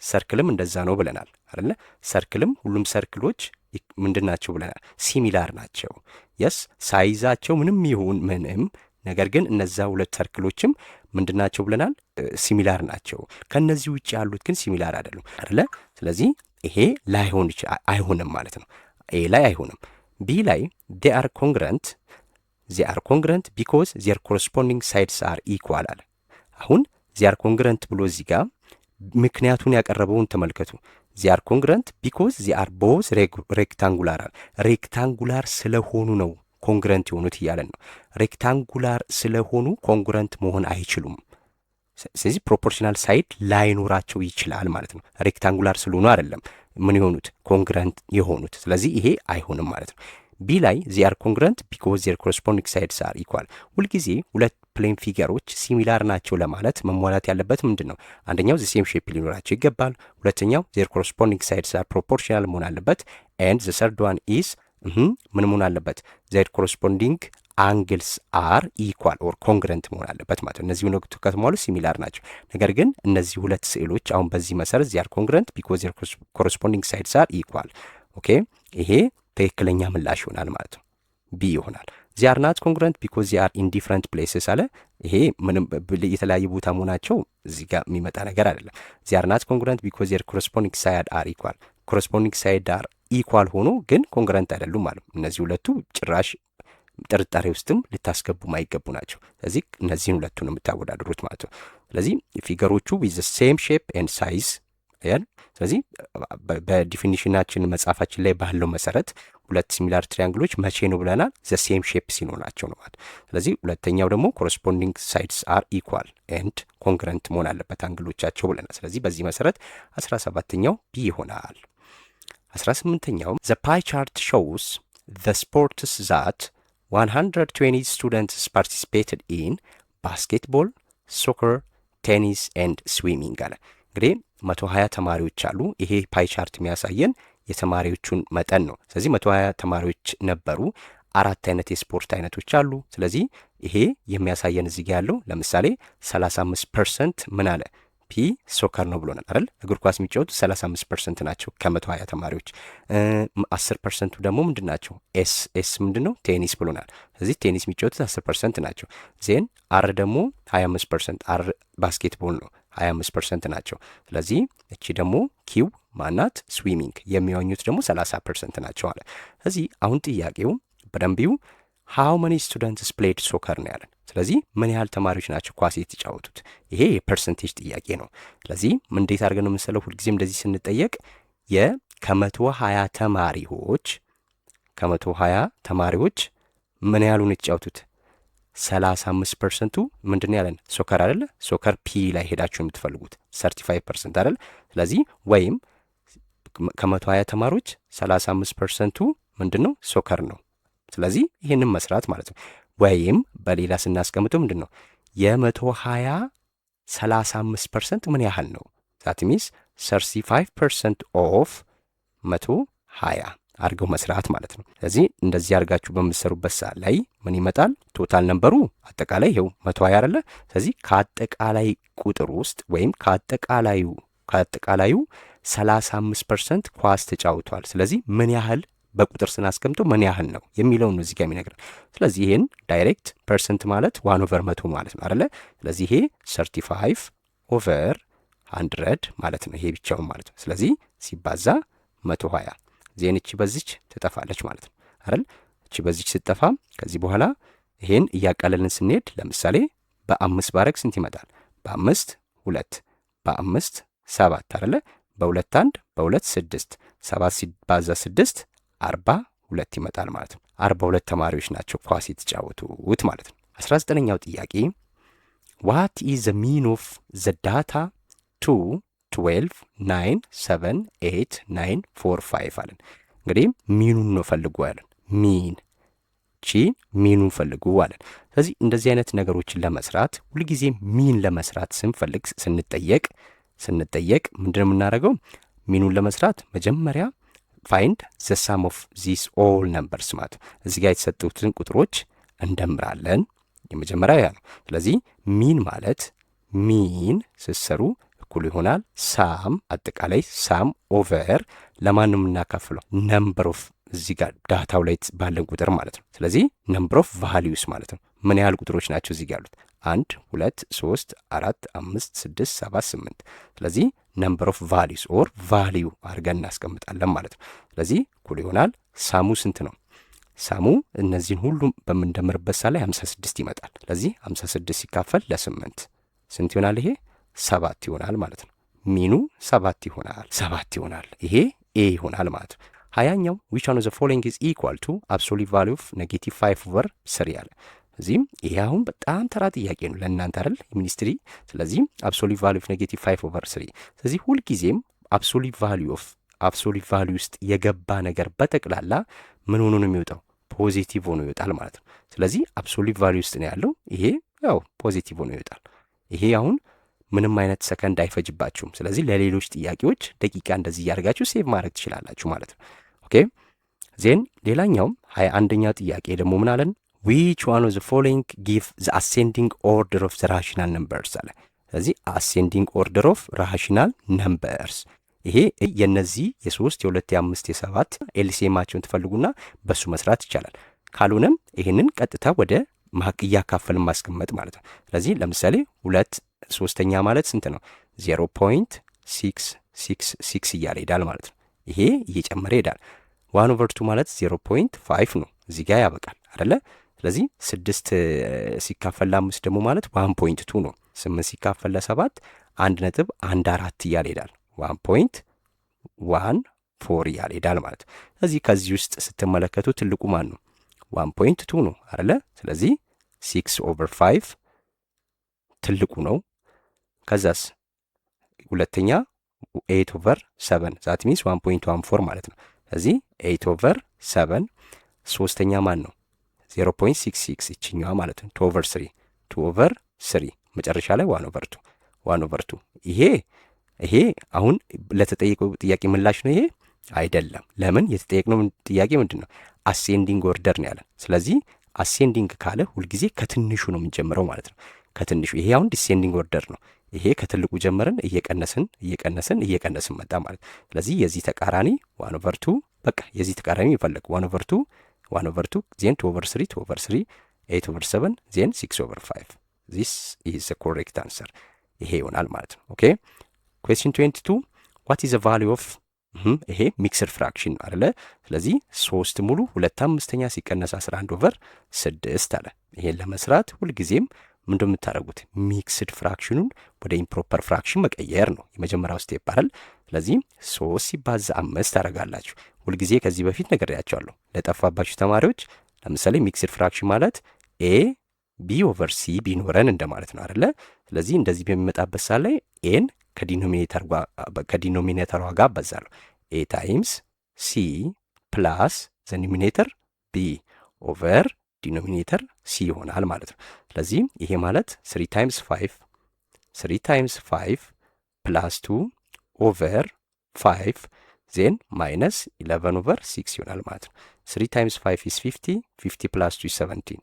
ሰርክልም እንደዛ ነው ብለናል አይደለ? ሰርክልም ሁሉም ሰርክሎች ምንድን ናቸው ብለናል? ሲሚላር ናቸው። የስ ሳይዛቸው ምንም ይሁን ምንም፣ ነገር ግን እነዛ ሁለት ሰርክሎችም ምንድን ናቸው ብለናል? ሲሚላር ናቸው። ከነዚህ ውጭ ያሉት ግን ሲሚላር አይደሉም አይደለ? ስለዚህ ይሄ ላይሆን አይሆንም ማለት ነው። ኤ ላይ አይሆንም። ቢ ላይ ዴ አር ኮንግረንት ቢኮዝ ዜር ኮረስፖንዲንግ ሳይድስ አር ኢኳል አለ። አሁን ዚያር ኮንግረንት ብሎ እዚህ ጋር ምክንያቱን ያቀረበውን ተመልከቱ። ዚያር ኮንግረንት ቢኮዝ ዚአር ቦዝ ሬክታንጉላር አለ። ሬክታንጉላር ስለሆኑ ነው ኮንግረንት የሆኑት እያለን ነው። ሬክታንጉላር ስለሆኑ ኮንግረንት መሆን አይችሉም። ስለዚህ ፕሮፖርሽናል ሳይድ ላይኖራቸው ይችላል ማለት ነው። ሬክታንጉላር ስለሆኑ አይደለም ምን የሆኑት ኮንግረንት የሆኑት። ስለዚህ ይሄ አይሆንም ማለት ነው። ቢ ላይ ዚአር ኮንግረንት ቢኮዝ ዜር ኮረስፖንዲንግ ሳይድስ አር ኢኳል። ሁልጊዜ ሁለት ፕሌን ፊገሮች ሲሚላር ናቸው ለማለት መሟላት ያለበት ምንድን ነው? አንደኛው ዘ ሴም ሼፕ ሊኖራቸው ይገባል። ሁለተኛው ዜር ኮረስፖንዲንግ ሳይድስ አር ፕሮፖርሽናል መሆን አለበት። ኤንድ ዘ ሰርድ ዋን ኢዝ ምን መሆን አለበት? ዜር ኮረስፖንዲንግ አንግልስ አር ኢኳል ኦር ኮንግረንት መሆን አለበት ማለት ነው። እነዚህ ሁለቱ ከተሟሉ ሲሚላር ናቸው። ነገር ግን እነዚህ ሁለት ስዕሎች አሁን በዚህ መሰረት ዚአር ኮንግረንት ቢኮዝ ዜር ኮረስፖንዲንግ ሳይድስ አር ኢኳል። ኦኬ ይሄ ትክክለኛ ምላሽ ይሆናል ማለት ነው። ቢ ይሆናል። ዚአር ናት ኮንግረንት ቢኮዝ ዚአር ኢን ዲፍረንት ፕሌስስ አለ። ይሄ ምንም የተለያየ ቦታ መሆናቸው እዚህ ጋር የሚመጣ ነገር አይደለም። ዚአር ናት ኮንግረንት ቢኮዝ ዜር ኮረስፖንዲንግ ሳይድ አር ኢኳል። ኮረስፖንዲንግ ሳይድ አር ኢኳል ሆኖ ግን ኮንግረንት አይደሉም ማለት ነው። እነዚህ ሁለቱ ጭራሽ ጥርጣሬ ውስጥም ልታስገቡ ማይገቡ ናቸው። ስለዚህ እነዚህን ሁለቱን ነው የምታወዳድሩት ማለት ነው። ስለዚህ ፊገሮቹ ዊዝ ዘ ሴም ሼፕ ኤንድ ሳይዝ ያል። ስለዚህ በዲፊኒሽናችን መጽሐፋችን ላይ ባለው መሰረት ሁለት ሲሚላር ትሪያንግሎች መቼ ነው ብለናል? ዘ ሴም ሼፕ ሲኖራቸው ነው ማለት። ስለዚህ ሁለተኛው ደግሞ ኮረስፖንዲንግ ሳይድስ አር ኢኳል ኤንድ ኮንግረንት መሆን አለበት አንግሎቻቸው ብለናል። ስለዚህ በዚህ መሰረት 17ኛው ቢ ይሆናል። 18ኛው ዘ ፓይ ቻርት ሾውስ ዘ ስፖርትስ ዛት 120 students participated in ባስኬትቦል፣ ሶከር፣ ቴኒስ ኤንድ ስዊሚንግ አለ። እንግዲህ 120 ተማሪዎች አሉ። ይሄ ፓይ ቻርት የሚያሳየን የተማሪዎቹን መጠን ነው። ስለዚህ 120 ተማሪዎች ነበሩ። 4 አይነት የስፖርት አይነቶች አሉ። ስለዚህ ይሄ የሚያሳየን እዚህ ጋ ያለው ለምሳሌ 35% ምን አለ? ፒ ሶከር ነው ብሎናል አይደል? እግር ኳስ የሚጫወቱ 35% ናቸው ከ120 ተማሪዎች። 10%ቱ ደግሞ ምንድን ናቸው? ኤስ ምንድን ነው? ቴኒስ ብሎናል። ስለዚህ ቴኒስ የሚጫወቱት 10% ናቸው። ዜን አር ደግሞ 25% አር ባስኬትቦል ነው። 25% ናቸው። ስለዚህ እቺ ደግሞ ኪው ማናት? ስዊሚንግ የሚዋኙት ደግሞ 30% ናቸው አለ። ስለዚህ አሁን ጥያቄው በደንቢው ሃው መኒ ስቱደንትስ ፕሌድ ሶከር ነው ያለን። ስለዚህ ምን ያህል ተማሪዎች ናቸው ኳስ የተጫወቱት? ይሄ የፐርሰንቴጅ ጥያቄ ነው። ስለዚህ እንዴት አድርገን ነው የምንሰለው? ሁልጊዜም እንደዚህ ስንጠየቅ ከ120 ተማሪዎች ምን ያህሉን የተጫወቱት? 35%ቱ ምንድን ያለን? ሶከር አይደለ? ሶከር ፒ ላይ ሄዳችሁ የምትፈልጉት 35% አይደለ? ስለዚህ ወይም ከ120 ተማሪዎች 35%ቱ ምንድን ነው? ሶከር ነው። ስለዚህ ይህንን መስራት ማለት ነው። ወይም በሌላ ስናስቀምጠው ምንድን ነው? የ120 35% ምን ያህል ነው? ዛት ሚንስ 35% ኦፍ 120 አድርገው መስራት ማለት ነው። ስለዚህ እንደዚህ አድርጋችሁ በምትሰሩበት ሰዓት ላይ ምን ይመጣል? ቶታል ነምበሩ አጠቃላይ ይኸው 120 አይደለ? ስለዚህ ከአጠቃላይ ቁጥር ውስጥ ወይም ከአጠቃላዩ 35% ኳስ ተጫውቷል። ስለዚህ ምን ያህል በቁጥር ስናስቀምጠው ምን ያህል ነው የሚለውን ነው እዚህ ጋር የሚነግረን። ስለዚህ ይሄን ዳይሬክት ፐርሰንት ማለት 1/100 ማለት ነው አይደለ? ስለዚህ ይሄ 35/100 ማለት ነው። ይሄ ብቻውን ማለት ነው። ስለዚህ ሲባዛ 120 ዜን እቺ በዚች ትጠፋለች ማለት ነው አይደል? እቺ በዚች ስትጠፋ ከዚህ በኋላ ይሄን እያቃለልን ስንሄድ ለምሳሌ በ5 ባረግ ስንት ይመጣል? በ5 2 በ5 7 አይደለ? በ2 1 በ2 6 7 ሲባዛ 6 42 ይመጣል ማለት ነው። 42 ተማሪዎች ናቸው ኳስ የተጫወቱት ማለት ነው። 19ኛው ጥያቄ ዋት ኢዝ ዘ ሚን ኦፍ ዘ ዳታ 2 12 9 7 8 9 4 5 አለን። እንግዲህ ሚኑን ነው ፈልጉ ያለን። ሚኑን ፈልጉ አለን። ስለዚህ እንደዚህ አይነት ነገሮችን ለመስራት ሁልጊዜ ሚን ለመስራት ስንፈልግ ስንጠየቅ ምንድን ነው የምናደርገው? ሚኑን ለመስራት መጀመሪያ ፋይንድ ዘ ሳም ኦፍ ዚስ ኦል ነምበርስ ማለት ነው። እዚህ ጋር የተሰጡትን ቁጥሮች እንደምራለን። የመጀመሪያ ያ ነው። ስለዚህ ሚን ማለት ሚን ስትሰሩ እኩል ይሆናል ሳም፣ አጠቃላይ ሳም ኦቨር ለማን ነው የምናካፍለው? ነምበር ኦፍ እዚህ ጋር ዳታው ላይ ባለን ቁጥር ማለት ነው። ስለዚህ ነምበር ኦፍ ቫሊዩስ ማለት ነው። ምን ያህል ቁጥሮች ናቸው እዚህ ጋር ያሉት? 1 2 3 4 5 6 7 8። ስለዚህ ነምበር ኦፍ ቫሊዩስ ኦር ቫሊዩ አድርገን እናስቀምጣለን ማለት ነው። ስለዚህ እኩል ይሆናል ሳሙ ስንት ነው? ሳሙ እነዚህን ሁሉም በምንደምርበት ሳ ላይ 56 ይመጣል። ስለዚህ 56 ሲካፈል ለ8 ስንት ይሆናል? ይሄ 7 ይሆናል ማለት ነው። ሚኑ 7 ይሆናል። ይሄ ኤ ይሆናል ማለት ነው። 20ኛው which one of the following is equal to absolute value of -5/3 አለ። እዚህም ይሄ አሁን በጣም ተራ ጥያቄ ነው ለእናንተ አይደል ሚኒስትሪ። ስለዚህ absolute value of -5/3። ስለዚህ ሁልጊዜም absolute value ውስጥ የገባ ነገር በጠቅላላ ምን ሆኖ ነው የሚወጣው? ፖዚቲቭ ሆኖ ይወጣል ማለት ነው። ስለዚህ absolute value ውስጥ ነው ያለው። ይሄ ያው ፖዚቲቭ ሆኖ ይወጣል። ይሄ አሁን ምንም አይነት ሰከንድ አይፈጅባችሁም። ስለዚህ ለሌሎች ጥያቄዎች ደቂቃ እንደዚህ እያደርጋችሁ ሴቭ ማድረግ ትችላላችሁ ማለት ነው። ኦኬ ዜን ሌላኛውም 21ኛ ጥያቄ ደግሞ ምን አለን? which one of the following give the ascending order of the rational numbers አለ። ስለዚህ ascending order of rational numbers ይሄ የነዚህ የ3 የ2 የ5 የ7 ኤልሲኤማቸውን ትፈልጉና በሱ መስራት ይቻላል። ካልሆነም ይሄንን ቀጥታ ወደ እያካፈልን ማስቀመጥ ማለት ነው። ስለዚህ ለምሳሌ 2/3 ማለት ስንት ነው? 0.666 እያለ ሄዳል ማለት ነው። ይሄ እየጨመረ ሄዳል። 1/2 ማለት 0.5 ነው። እዚህ ጋር ያበቃል አይደለ? ስለዚህ 6 ሲካፈል ለ5 ደግሞ ማለት 1.2 ነው። 8 ሲካፈል ለ7 1.14 እያለ ሄዳል። 1.14 እያለ ሄዳል ማለት ነው። ስለዚህ ከዚህ ውስጥ ስትመለከቱ ትልቁ ማን ነው? 1.2 ነው አይደለ? ስለዚህ 6/5 ትልቁ ነው። ከዛስ ሁለተኛ 8/7 ዛት ሚንስ 1.14 ማለት ነው። ስለዚህ 8/7 ሶስተኛ ማን ነው? 0.66 ይችኛዋ ማለት ነው። 2/3 መጨረሻ ላይ 1/2 ይሄ አሁን ለተጠየቀው ጥያቄ ምላሽ ነው። ይሄ አይደለም። ለምን? የተጠየቅነው ጥያቄ ምንድን ነው? አሴንዲንግ ኦርደር ነው ያለን። ስለዚህ አሴንዲንግ ካለ ሁልጊዜ ከትንሹ ነው የምንጀምረው ማለት ነው። ከትንሹ ይሄ አሁን ዲሴንዲንግ ኦርደር ነው። ይሄ ከትልቁ ጀምረን እየቀነስን መጣ ማለት። ስለዚህ የዚህ ተቃራኒ 1/2 በቃ የዚህ ተቃራኒ ይፈልግ 1/2 ዜን 2/3 8/7 ዜን 6/5 this is the correct answer። ይሄ ይሆናል ማለት ነው። ኦኬ ኩዌስችን 22 ዋት ኢዝ ዘ ቫሊዩ ኦፍ ይሄ ሚክስድ ፍራክሽን ነው አይደለ? ስለዚህ 3 ሙሉ 2/5 ሲቀነስ 11 ኦቨር 6 አለ። ይሄን ለመስራት ሁልጊዜም ምንድን ነው የምታደርጉት? ሚክስድ ፍራክሽኑን ወደ ኢምፕሮፐር ፍራክሽን መቀየር ነው የመጀመሪያው ስቴፕ አይደል? ስለዚህ 3 ሲባዛ 5 ታደርጋላችሁ። ሁልጊዜ ከዚህ በፊት ነግሬያቸዋለሁ ለጠፋባችሁ ተማሪዎች። ለምሳሌ ሚክስድ ፍራክሽን ማለት ኤ ቢ ኦቨር ሲ ቢኖረን እንደማለት ነው አይደለ? ስለዚህ እንደዚህ በሚመጣበት ሰዓት ላይ ኤን ከዲኖሚኔተሯ ጋር አባዛለሁ። ኤ ታይምስ ሲ ፕላስ ዘኒሚኔተር ቢ ኦቨር ዲኖሚኔተር ሲ ይሆናል ማለት ነው። ስለዚህ ይሄ ማለት 3 ታይምስ 5 ፕላስ 2 ኦቨር 5 ዜን ማይነስ 11 ኦቨር 6 ይሆናል ማለት ነው። 3 ታይምስ 5 ኢስ 50 50 ፕላስ 2 17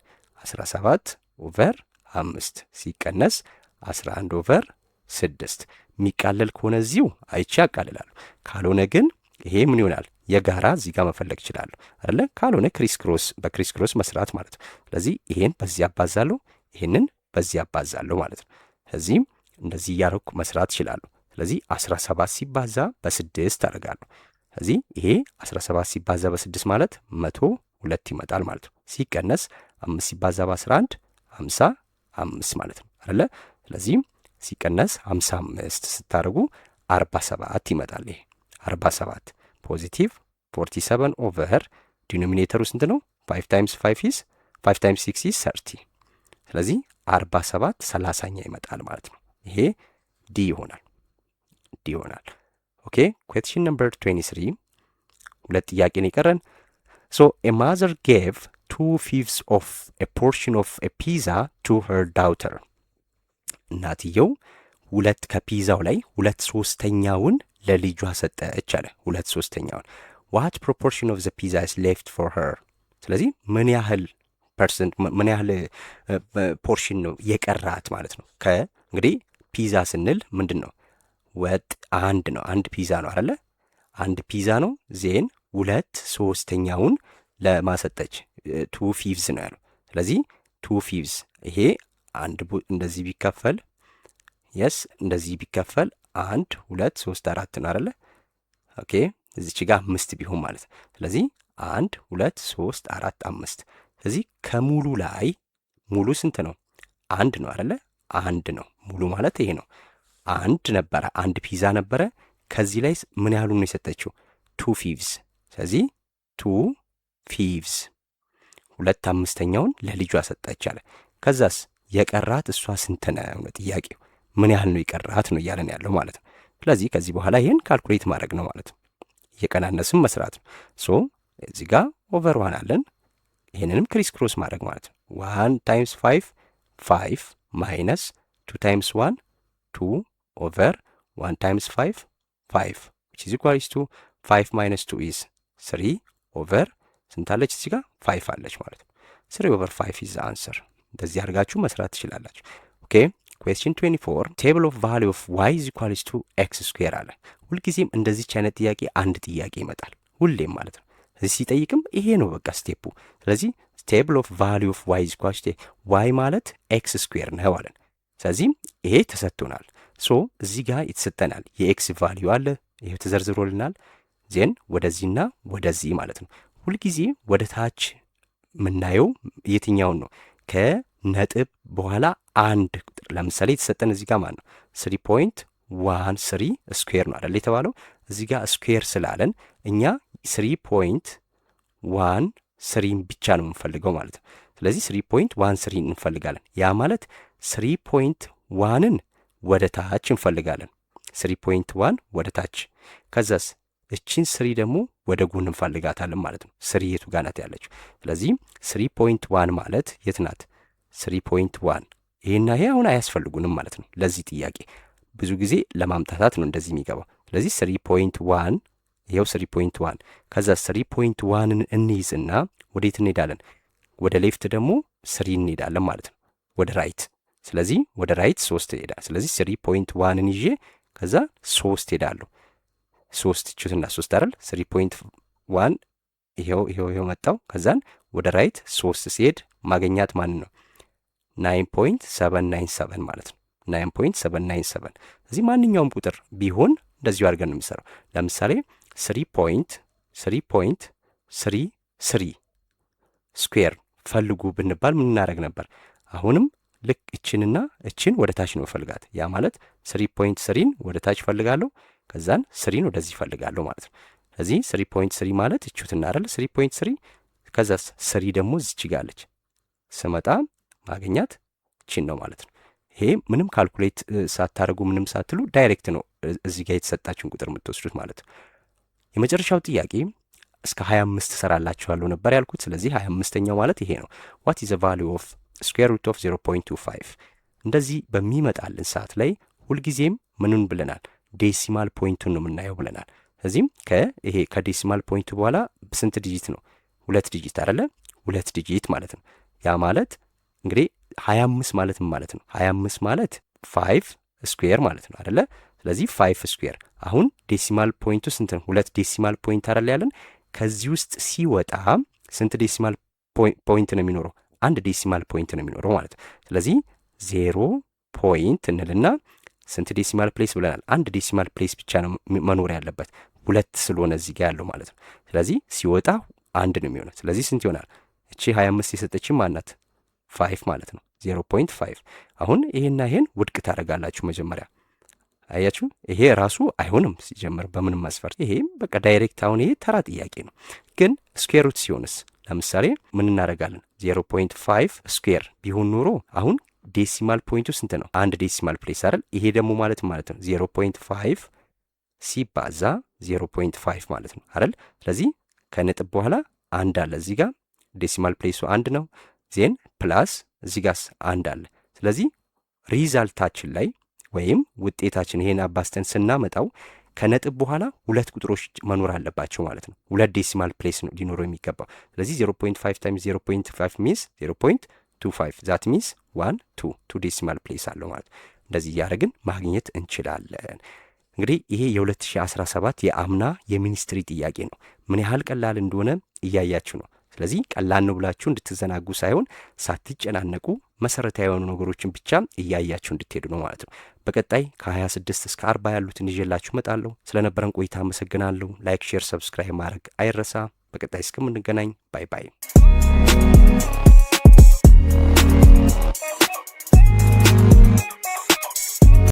17 ኦቨር 5 ሲቀነስ 11 ኦቨር 6 የሚቃለል ከሆነ እዚሁ አይቼ ያቃልላለሁ። ካልሆነ ግን ይሄ ምን ይሆናል? የጋራ እዚህ ጋር መፈለግ እችላለሁ አይደለ? ካልሆነ በክሪስ ክሮስ መስራት ማለት ነው። ስለዚህ ይሄን በዚህ አባዛለሁ፣ ይሄንን በዚህ አባዛለሁ ማለት ነው። ስለዚህም እንደዚህ እያደረኩ መስራት እችላለሁ። ስለዚህ 17 ሲባዛ በ6 አደርጋለሁ። ስለዚህ ይሄ 17 ሲባዛ በ6 ማለት 102 ይመጣል ማለት ነው። ሲቀነስ 5 ሲባዛ በ11 55 ማለት ነው አይደለ? ስለዚህም ሲቀነስ 55 ስታደርጉ 47 ይመጣል። ይሄ 47 ፖዚቲቭ 47 ኦቨር ዲኖሚኔተሩ ስንት ነው? 5 ታይምስ 6 ኢዝ 30። ስለዚህ 47 30ኛ ይመጣል ማለት ነው። ይሄ ዲ ይሆናል። ኦኬ ኩዌስችን ነምበር 23 ሁለት ጥያቄ ነው የቀረን። ሶ ኤ ማዘር ጌቭ 2/5 ኦፍ ኤ ፖርሽን ኦፍ ኤ ፒዛ ቱ ሄር ዳውተር። እናትየው ከፒዛው ላይ 2/3ኛውን ለልጇ ሰጠች አለ። 2/3ኛውን ዋት ፕሮፖርሽን ኦፍ ዘ ፒዛ ኢዝ ሌፍት ፎር ሄር። ስለዚህ ምን ያህል ፖርሽን ነው የቀራት ማለት ነው። እንግዲህ ፒዛ ስንል ምንድን ነው? ወጥ አንድ ነው። አንድ ፒዛ ነው አይደለ? አንድ ፒዛ ነው። ዜን 2/3ኛውን ለማሰጠች 2/5 ነው ያለው። ስለዚህ 2/5 ይሄ እንደዚህ ቢከፈል እንደዚህ ቢከፈል 1 2 3 4 ነው አይደለ? ኦኬ እዚች ጋር 5 ቢሆን ማለት ነው። ስለዚህ 1 2 3 4 5። ስለዚህ ከሙሉ ላይ ሙሉ ስንት ነው? 1 ነው አይደለ? 1 ነው ሙሉ ማለት ይሄ ነው። 1 ነበረ፣ 1 ፒዛ ነበረ። ከዚህ ላይ ምን ያህሉ ነው የሰጠችው? 2/5። ስለዚህ 2/5 2/5ኛውን ለልጇ ሰጠች አለ። ከዛስ የቀራት እሷ ስንት ነው ጥያቄው? ምን ያህል ነው የቀራት ነው እያለን ያለው ማለት ነው። ስለዚህ ከዚህ በኋላ ይህን ካልኩሌት ማድረግ ነው ማለት ነው። እየቀናነስም መስራት ነው። ሶ እዚህ ጋር ኦቨር 1 አለን። ይህንንም ክሪስ ክሮስ ማድረግ ማለት ነው። 1 ታይምስ 5 ማይነስ 2 ታይምስ 1 2 ኦቨር 1 ታይምስ 5 which is equals to 5 minus 2 is 3 ኦቨር ስንት አለች እዚህ ጋር? 5 አለች ማለት ነው። 3 ኦቨር 5 is the answer። እንደዚህ አድርጋችሁ መስራት ትችላላችሁ። ኦኬ ኩዌስችን 24 ቴብል ኦፍ ቫሊዩ ኦፍ ዋይ ኢዝ ኢኳልስ ቱ ኤክስ ስኩዌር አለ። ሁልጊዜም እንደዚች አይነት ጥያቄ አንድ ጥያቄ ይመጣል ሁሌም ማለት ነው። እዚህ ሲጠይቅም ይሄ ነው በቃ ስቴፑ። ስለዚህ ቴብል ኦፍ ቫሊዩ ኦፍ ዋይ ኢዝ ኢኳልስ ቱ ዋይ ማለት ኤክስ ስኩዌር ነው አለን። ስለዚህ ይሄ ተሰጥቶናል። ሶ እዚህ ጋር የተሰጠናል የኤክስ ቫሊዩ አለ፣ ይሄ ተዘርዝሮልናል። ዜን ወደዚህና ወደዚህ ማለት ነው። ሁልጊዜ ወደ ታች የምናየው የትኛውን ነው? ከነጥብ በኋላ አንድ ቁጥር ለምሳሌ የተሰጠን እዚህ ጋር ማለት ነው 3.13 ስኩዌር ነው አይደል የተባለው። እዚህ ጋር ስኩዌር ስላለን እኛ 3.13 ብቻ ነው የምንፈልገው ማለት ነው። ስለዚህ 3.13 እንፈልጋለን። ያ ማለት 3.1ን ወደ ታች እንፈልጋለን። 3.1 ወደ ታች፣ ከዛስ እቺን 3 ደግሞ ወደ ጎን እንፈልጋታለን ማለት ነው። 3 የቱ ጋር ናት ያለችው? ስለዚህ 3.1 ማለት የት ናት? 3.1 ይሄና ይሄ አሁን አያስፈልጉንም ማለት ነው። ለዚህ ጥያቄ ብዙ ጊዜ ለማምታታት ነው እንደዚህ የሚገባው። ስለዚህ 3.1 ይሄው 3.1 ከዛ 3.1ን እንይዝና ወዴት እንሄዳለን? ወደ ሌፍት ደግሞ 3 እንሄዳለን ማለት ነው፣ ወደ ራይት። ስለዚህ ወደ ራይት 3 ይሄዳል። ስለዚህ 3.1ን ይዤ ከዛ 3 ሄዳለሁ። 3 ቹትና 3 አይደል? 3.1 ይሄው መጣው። ከዛን ወደ ራይት 3 ሲሄድ ማገኛት ማን ነው? 9.797 ማለት ነው። 9.797 እዚህ ማንኛውም ቁጥር ቢሆን እንደዚሁ አድርገን ነው የሚሰራው። ለምሳሌ 3.33 ስኩዌር ፈልጉ ብንባል ምን እናደርግ ነበር? አሁንም ልክ እችንና እችን ወደ ታች ነው ፈልጋት። ያ ማለት 3.3ን ወደ ታች ፈልጋለሁ፣ ከዛን 3ን ወደዚህ ፈልጋለሁ ማለት ነው። ስለዚህ 3.3 ማለት እቹትና አይደል 3.3 ከዛስ 3 ደግሞ እዚች ጋለች ስመጣ ማግኛት እችን ነው ማለት ነው። ይሄ ምንም ካልኩሌት ሳታደርጉ ምንም ሳትሉ ዳይሬክት ነው እዚህ ጋር የተሰጣችሁን ቁጥር የምትወስዱት ማለት ነው። የመጨረሻው ጥያቄ እስከ 25 እሰራላችኋለሁ ነበር ያልኩት። ስለዚህ 25ኛው ማለት ይሄ ነው። ዋት ኢዝ ዘ ቫልዩ ኦፍ ስኩዌር ሩት ኦፍ 0.25? እንደዚህ በሚመጣልን ሰዓት ላይ ሁልጊዜም ምንን ብለናል? ዴሲማል ፖይንቱን ነው የምናየው ብለናል። ስለዚህም ይሄ ከዴሲማል ፖይንቱ በኋላ ስንት ዲጂት ነው? 2 ዲጂት አይደለ? 2 ዲጂት ማለት ነው። ያ ማለት እንግዲህ 25 ማለት ምን ማለት ነው? 25 ማለት 5 ስኩዌር ማለት ነው አይደለ? ስለዚህ 5 ስኩዌር አሁን ዴሲማል ፖይንቱ ስንት ነው? 2 ዴሲማል ፖይንት አይደለ ያለን? ከዚህ ውስጥ ሲወጣ ስንት ዴሲማል ፖይንት ነው የሚኖረው? 1 ዴሲማል ፖይንት ነው የሚኖረው ማለት ነው። ስለዚህ 0 ፖይንት እንልና ስንት ዴሲማል ፕሌስ ብለናል? 1 ዴሲማል ፕሌስ ብቻ ነው መኖር ያለበት 2 ስለሆነ እዚህ ጋር ያለው ማለት ነው። ስለዚህ ሲወጣ 1 ነው የሚሆነው። ስለዚህ ስንት ይሆናል? እቺ 25 የሰጠችን ማናት? 5 ማለት ነው። 0.5 አሁን ይሄና ይሄን ውድቅ ታደርጋላችሁ መጀመሪያ። አያችሁ ይሄ ራሱ አይሆንም ሲጀምር በምንም መስፈርት። ይሄ በቃ ዳይሬክት አሁን ይሄ ተራ ጥያቄ ነው። ግን ስኩዌር ሩት ሲሆንስ ለምሳሌ ምን እናደርጋለን? 0.5 ስኩዌር ቢሆን ኖሮ አሁን ዴሲማል ፖይንቱ ስንት ነው? 1 ዴሲማል ፕሌስ አይደል? ይሄ ደግሞ ማለት ነው 0.5 ሲባዛ 0.5 ማለት ነው አይደል? ስለዚህ ከነጥብ በኋላ 1 አለ እዚህ ጋር ዴሲማል ፕሌሱ 1 ነው። ዜን ፕላስ እዚህ ጋርስ 1 አለ። ስለዚህ ሪዛልታችን ላይ ወይም ውጤታችን ይሄን አባስተን ስናመጣው ከነጥብ በኋላ 2 ቁጥሮች መኖር አለባቸው ማለት ነው። 2 ዴሲማል ፕሌስ ነው ሊኖረው የሚገባው። ስለዚህ 0.5 ታይምስ 0.5 ሚንስ 0.25 ዛት ሚንስ 2 ዴሲማል ፕሌስ አለው ማለት ነው። እንደዚህ እያደረግን ማግኘት እንችላለን። እንግዲህ ይሄ የ2017 የአምና የሚኒስትሪ ጥያቄ ነው። ምን ያህል ቀላል እንደሆነ እያያችሁ ነው። ስለዚህ ቀላል ነው ብላችሁ እንድትዘናጉ ሳይሆን ሳትጨናነቁ መሰረታዊ የሆኑ ነገሮችን ብቻ እያያችሁ እንድትሄዱ ነው ማለት ነው። በቀጣይ ከ26 እስከ 40 ያሉትን ይዤላችሁ እመጣለሁ። ስለነበረን ቆይታ አመሰግናለሁ። ላይክ፣ ሼር፣ ሰብስክራይብ ማድረግ አይረሳ። በቀጣይ እስከምንገናኝ ባይ ባይ።